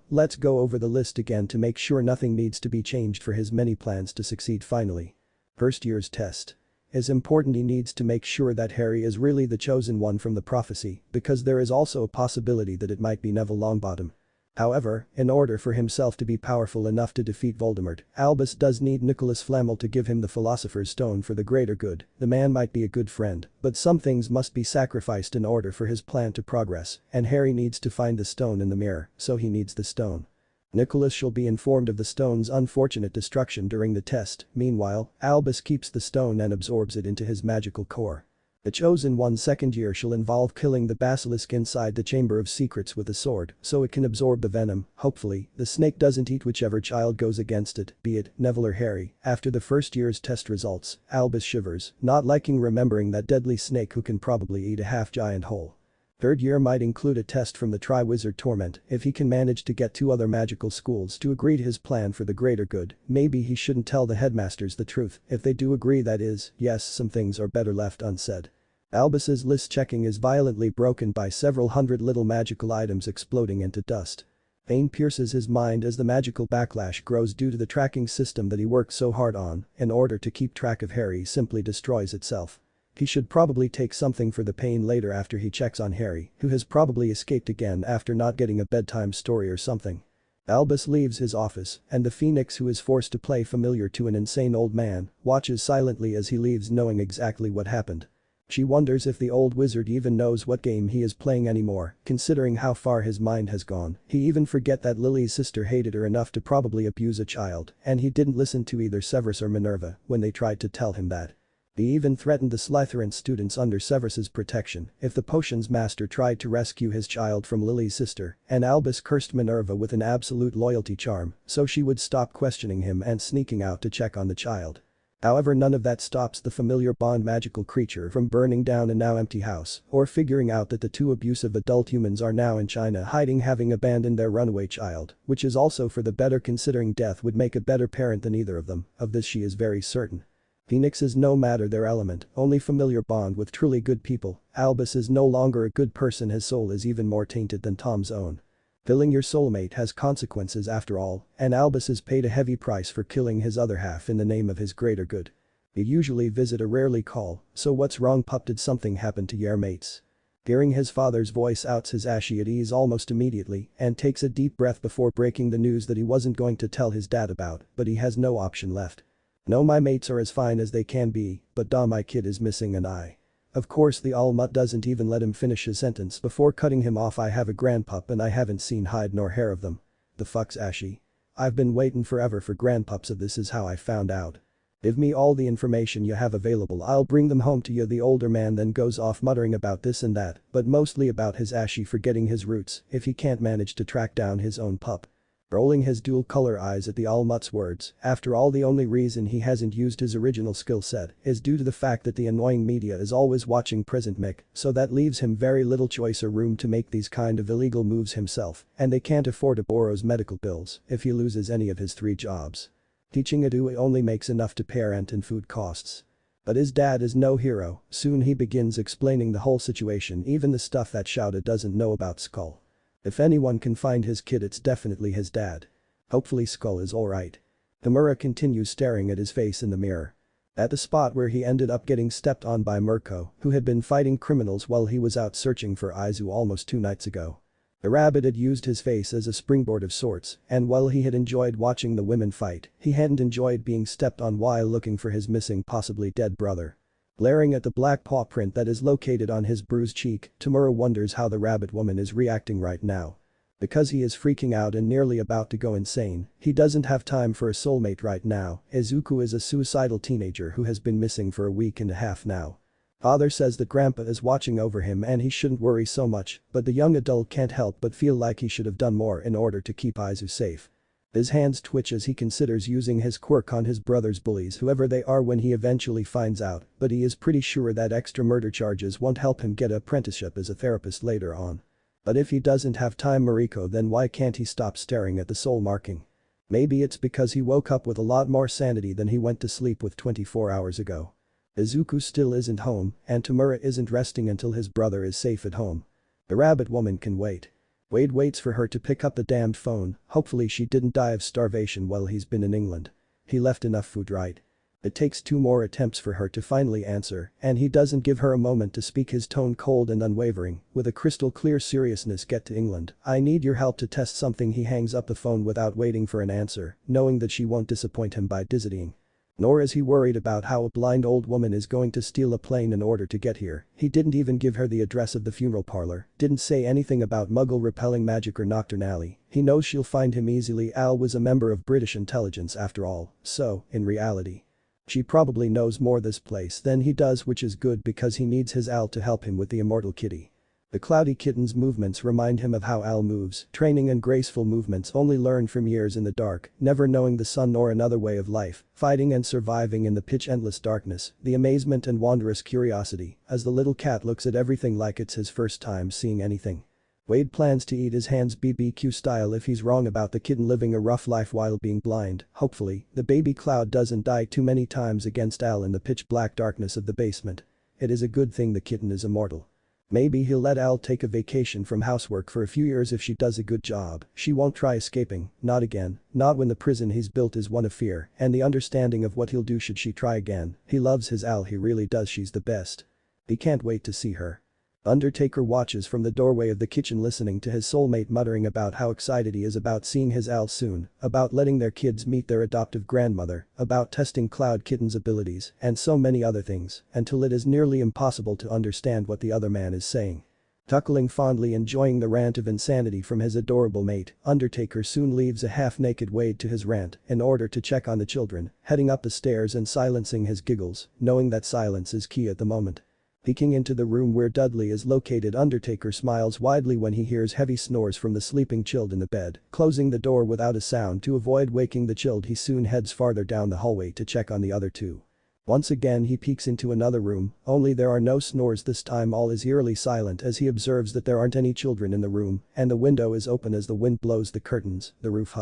Let's go over the list again to make sure nothing needs to be changed for his many plans to succeed finally. First year's test. Is important. He needs to make sure that Harry is really the chosen one from the prophecy, because there is also a possibility that it might be Neville Longbottom. However, in order for himself to be powerful enough to defeat Voldemort, Albus does need Nicholas Flamel to give him the Philosopher's Stone for the greater good. The man might be a good friend, but some things must be sacrificed in order for his plan to progress, and Harry needs to find the stone in the mirror, so he needs the stone. Nicholas shall be informed of the stone's unfortunate destruction during the test. Meanwhile, Albus keeps the stone and absorbs it into his magical core. The chosen one's second year shall involve killing the basilisk inside the Chamber of Secrets with a sword so it can absorb the venom. Hopefully, the snake doesn't eat whichever child goes against it, be it Neville or Harry. After the first year's test results, Albus shivers, not liking remembering that deadly snake who can probably eat a half-giant whole. Third year might include a test from the Triwizard Torment. If he can manage to get 2 other magical schools to agree to his plan for the greater good, maybe he shouldn't tell the headmasters the truth. If they do agree, that is, yes, some things are better left unsaid. Albus's list checking is violently broken by several hundred little magical items exploding into dust. Pain pierces his mind as the magical backlash grows due to the tracking system that he worked so hard on in order to keep track of Harry simply destroys itself. He should probably take something for the pain later after he checks on Harry, who has probably escaped again after not getting a bedtime story or something. Albus leaves his office, and the Phoenix, who is forced to play familiar to an insane old man, watches silently as he leaves, knowing exactly what happened. She wonders if the old wizard even knows what game he is playing anymore, considering how far his mind has gone. He even forget that Lily's sister hated her enough to probably abuse a child, and he didn't listen to either Severus or Minerva when they tried to tell him that. He even threatened the Slytherin students under Severus's protection if the potions master tried to rescue his child from Lily's sister, and Albus cursed Minerva with an absolute loyalty charm so she would stop questioning him and sneaking out to check on the child. However, none of that stops the familiar Bond magical creature from burning down a now empty house or figuring out that the 2 abusive adult humans are now in China hiding, having abandoned their runaway child, which is also for the better considering death would make a better parent than either of them. Of this she is very certain. Phoenixes no matter their element, only familiar bond with truly good people. Albus is no longer a good person, his soul is even more tainted than Tom's own. Killing your soulmate has consequences after all, and Albus has paid a heavy price for killing his other half in the name of his greater good. They usually visit or rarely call, so what's wrong, pup? Did something happen to your mates? Hearing his father's voice outs his Ashy at ease almost immediately and takes a deep breath before breaking the news that he wasn't going to tell his dad about, but he has no option left. No, my mates are as fine as they can be, but my kid is missing an eye. Of course the Almut doesn't even let him finish his sentence before cutting him off. I have a grandpup and I haven't seen hide nor hair of them. The fuck's Ashy? I've been waiting forever for grandpups, so this is how I found out. Give me all the information you have available, I'll bring them home to you. The older man then goes off muttering about this and that, but mostly about his Ashy forgetting his roots if he can't manage to track down his own pup. Rolling his dual-color eyes at the Almut's words, after all the only reason he hasn't used his original skill set is due to the fact that the annoying media is always watching Present Mick, so that leaves him very little choice or room to make these kind of illegal moves himself, and they can't afford to borrow's medical bills if he loses any of his 3 jobs. Teaching Adu only makes enough to pay rent and food costs. But his dad is no hero. Soon he begins explaining the whole situation, even the stuff that Shouta doesn't know about Skull. If anyone can find his kid, it's definitely his dad. Hopefully Skull is alright. Tamura continues staring at his face in the mirror. At the spot where he ended up getting stepped on by Mirko, who had been fighting criminals while he was out searching for Izuku almost 2 nights ago. The rabbit had used his face as a springboard of sorts, and while he had enjoyed watching the women fight, he hadn't enjoyed being stepped on while looking for his missing, possibly dead brother. Glaring at the black paw print that is located on his bruised cheek, Tamura wonders how the rabbit woman is reacting right now. Because he is freaking out and nearly about to go insane, he doesn't have time for a soulmate right now. Izuku is a suicidal teenager who has been missing for a week and a half now. Father says that grandpa is watching over him and he shouldn't worry so much, but the young adult can't help but feel like he should have done more in order to keep Izuku safe. His hands twitch as he considers using his quirk on his brother's bullies, whoever they are, when he eventually finds out, but he is pretty sure that extra murder charges won't help him get an apprenticeship as a therapist later on. But if he doesn't have time Mariko, then why can't he stop staring at the soul marking? Maybe it's because he woke up with a lot more sanity than he went to sleep with 24 hours ago. Izuku still isn't home, and Tamura isn't resting until his brother is safe at home. The rabbit woman can wait. Wade waits for her to pick up the damned phone. Hopefully she didn't die of starvation while he's been in England. He left enough food, right? It takes 2 more attempts for her to finally answer, and he doesn't give her a moment to speak, his tone cold and unwavering, with a crystal clear seriousness. Get to England. I need your help to test something. He hangs up the phone without waiting for an answer, knowing that she won't disappoint him by dizzying. Nor is he worried about how a blind old woman is going to steal a plane in order to get here. He didn't even give her the address of the funeral parlor, didn't say anything about muggle repelling magic or nocturnally. He knows she'll find him easily. Al was a member of British intelligence after all, so, in reality, she probably knows more this place than he does, which is good because he needs his Al to help him with the immortal kitty. The cloudy kitten's movements remind him of how Al moves, training and graceful movements only learned from years in the dark, never knowing the sun nor another way of life, fighting and surviving in the pitch-endless darkness, the amazement and wondrous curiosity, as the little cat looks at everything like it's his first time seeing anything. Wade plans to eat his hands BBQ style if he's wrong about the kitten living a rough life while being blind. Hopefully, the baby Cloud doesn't die too many times against Al in the pitch-black darkness of the basement. It is a good thing the kitten is immortal. Maybe he'll let Al take a vacation from housework for a few years if she does a good job. She won't try escaping, not again, not when the prison he's built is one of fear and the understanding of what he'll do should she try again. He loves his Al, he really does, she's the best. He can't wait to see her. Undertaker watches from the doorway of the kitchen, listening to his soulmate muttering about how excited he is about seeing his Al soon, about letting their kids meet their adoptive grandmother, about testing Cloud Kitten's abilities, and so many other things, until it is nearly impossible to understand what the other man is saying. Chuckling fondly, enjoying the rant of insanity from his adorable mate, Undertaker soon leaves a half-naked Wade to his rant in order to check on the children, heading up the stairs and silencing his giggles, knowing that silence is key at the moment. Peeking into the room where Dudley is located, Undertaker smiles widely when he hears heavy snores from the sleeping Chilled in the bed. Closing the door without a sound to avoid waking the Chilled, he soon heads farther down the hallway to check on the other two. Once again he peeks into another room, only there are no snores this time. All is eerily silent as he observes that there aren't any children in the room, and the window is open as the wind blows the curtains, the roof.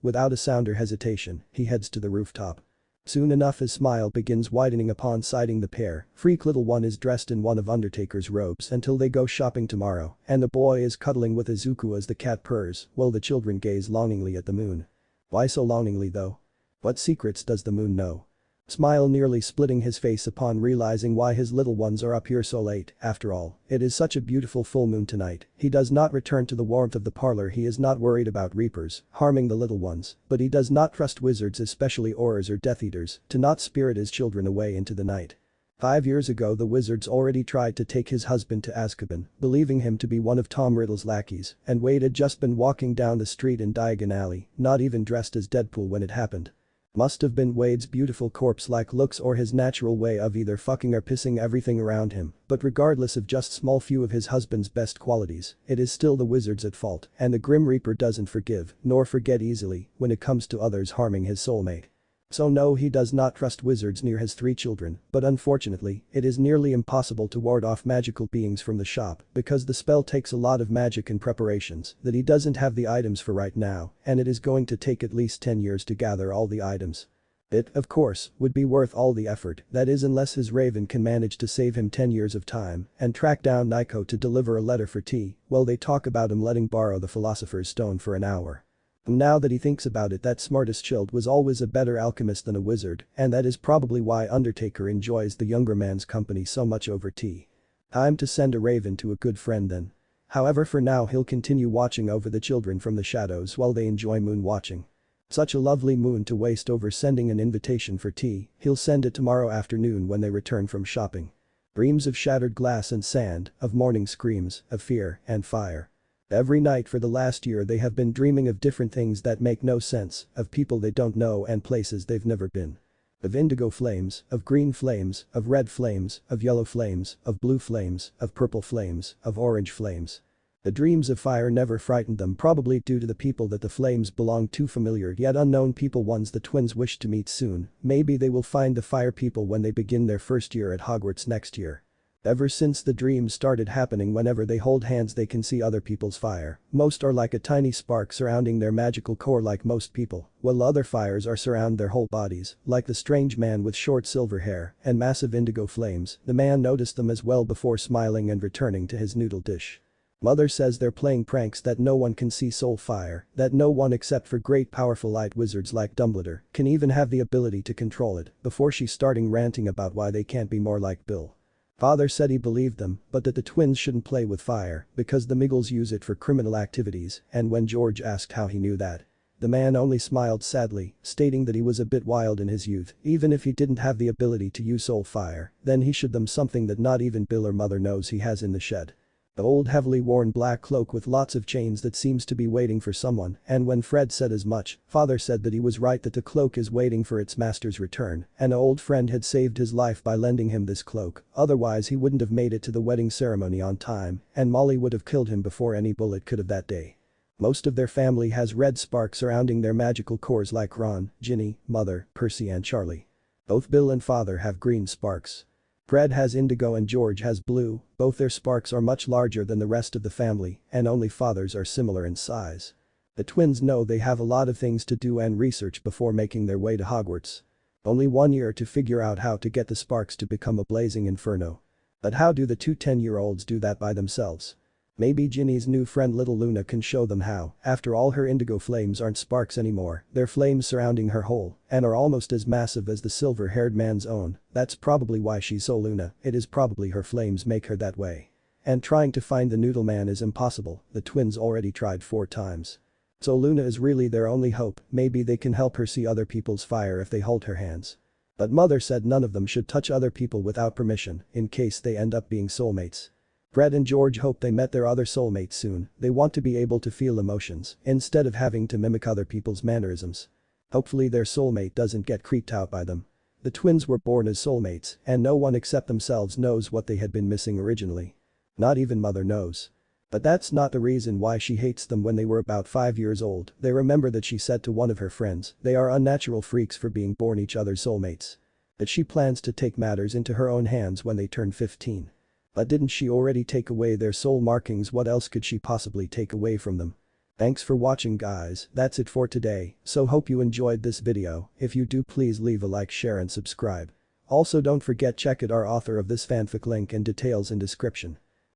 Without a sound or hesitation, he heads to the rooftop. Soon enough his smile begins widening upon sighting the pair. Freak little one is dressed in one of Undertaker's robes until they go shopping tomorrow, and the boy is cuddling with Izuku as the cat purrs, while the children gaze longingly at the moon. Why so longingly though? What secrets does the moon know? Smile nearly splitting his face upon realizing why his little ones are up here so late. After all, it is such a beautiful full moon tonight. He does not return to the warmth of the parlor. He is not worried about reapers harming the little ones, but he does not trust wizards, especially Aurors or Death Eaters, to not spirit his children away into the night. 5 years ago the wizards already tried to take his husband to Azkaban, believing him to be one of Tom Riddle's lackeys, and Wade had just been walking down the street in Diagon Alley, not even dressed as Deadpool when it happened. Must have been Wade's beautiful corpse-like looks or his natural way of either fucking or pissing everything around him, but regardless of just small few of his husband's best qualities, it is still the wizards at fault, and the Grim Reaper doesn't forgive, nor forget easily, when it comes to others harming his soulmate. So no, he does not trust wizards near his 3 children, but unfortunately, it is nearly impossible to ward off magical beings from the shop because the spell takes a lot of magic and preparations that he doesn't have the items for right now, and it is going to take at least 10 years to gather all the items. It, of course, would be worth all the effort, that is unless his raven can manage to save him 10 years of time and track down Nico to deliver a letter for T, while they talk about him letting borrow the Philosopher's Stone for an hour. Now that he thinks about it, that smartest child was always a better alchemist than a wizard, and that is probably why Undertaker enjoys the younger man's company so much over tea. Time to send a raven to a good friend then. However, for now he'll continue watching over the children from the shadows while they enjoy moon watching. Such a lovely moon to waste over sending an invitation for tea, he'll send it tomorrow afternoon when they return from shopping. Dreams of shattered glass and sand, of morning screams, of fear and fire. Every night for the last year they have been dreaming of different things that make no sense, of people they don't know and places they've never been. Of indigo flames, of green flames, of red flames, of yellow flames, of blue flames, of purple flames, of orange flames. The dreams of fire never frightened them, probably due to the people that the flames belong to, familiar yet unknown people, ones the twins wish to meet soon. Maybe they will find the fire people when they begin their first year at Hogwarts next year. Ever since the dreams started happening, whenever they hold hands they can see other people's fire. Most are like a tiny spark surrounding their magical core like most people, while other fires are surround their whole bodies, like the strange man with short silver hair and massive indigo flames. The man noticed them as well before smiling and returning to his noodle dish. Mother says they're playing pranks, that no one can see soul fire, that no one except for great powerful light wizards like Dumbledore can even have the ability to control it, before she's starting ranting about why they can't be more like Bill. Father said he believed them, but that the twins shouldn't play with fire because the Muggles use it for criminal activities, and when George asked how he knew that, the man only smiled sadly, stating that he was a bit wild in his youth. Even if he didn't have the ability to use soul fire, then he should them something that not even Bill or Mother knows he has in the shed. The old heavily worn black cloak with lots of chains that seems to be waiting for someone, and when Fred said as much, Father said that he was right, that the cloak is waiting for its master's return, and an old friend had saved his life by lending him this cloak, otherwise he wouldn't have made it to the wedding ceremony on time, and Molly would have killed him before any bullet could have that day. Most of their family has red sparks surrounding their magical cores like Ron, Ginny, Mother, Percy and Charlie. Both Bill and Father have green sparks. Fred has indigo and George has blue. Both their sparks are much larger than the rest of the family, and only Father's are similar in size. The twins know they have a lot of things to do and research before making their way to Hogwarts. Only 1 year to figure out how to get the sparks to become a blazing inferno. But how do the two 10-year-olds do that by themselves? Maybe Ginny's new friend Little Luna can show them how. After all, her indigo flames aren't sparks anymore, they're flames surrounding her whole and are almost as massive as the silver-haired man's own. That's probably why she's so Luna, it is probably her flames make her that way. And trying to find the Noodle Man is impossible, the twins already tried 4 times. So Luna is really their only hope. Maybe they can help her see other people's fire if they hold her hands. But Mother said none of them should touch other people without permission, in case they end up being soulmates. Fred and George hope they met their other soulmates soon. They want to be able to feel emotions instead of having to mimic other people's mannerisms. Hopefully their soulmate doesn't get creeped out by them. The twins were born as soulmates, and no one except themselves knows what they had been missing originally. Not even Mother knows. But that's not the reason why she hates them. When they were about 5 years old, they remember that she said to one of her friends, they are unnatural freaks for being born each other's soulmates. That she plans to take matters into her own hands when they turn 15. But didn't she already take away their soul markings? What else could she possibly take away from them? Thanks for watching guys, that's it for today, so hope you enjoyed this video. If you do, please leave a like, share and subscribe. Also don't forget check out our author of this fanfic, link and details in description.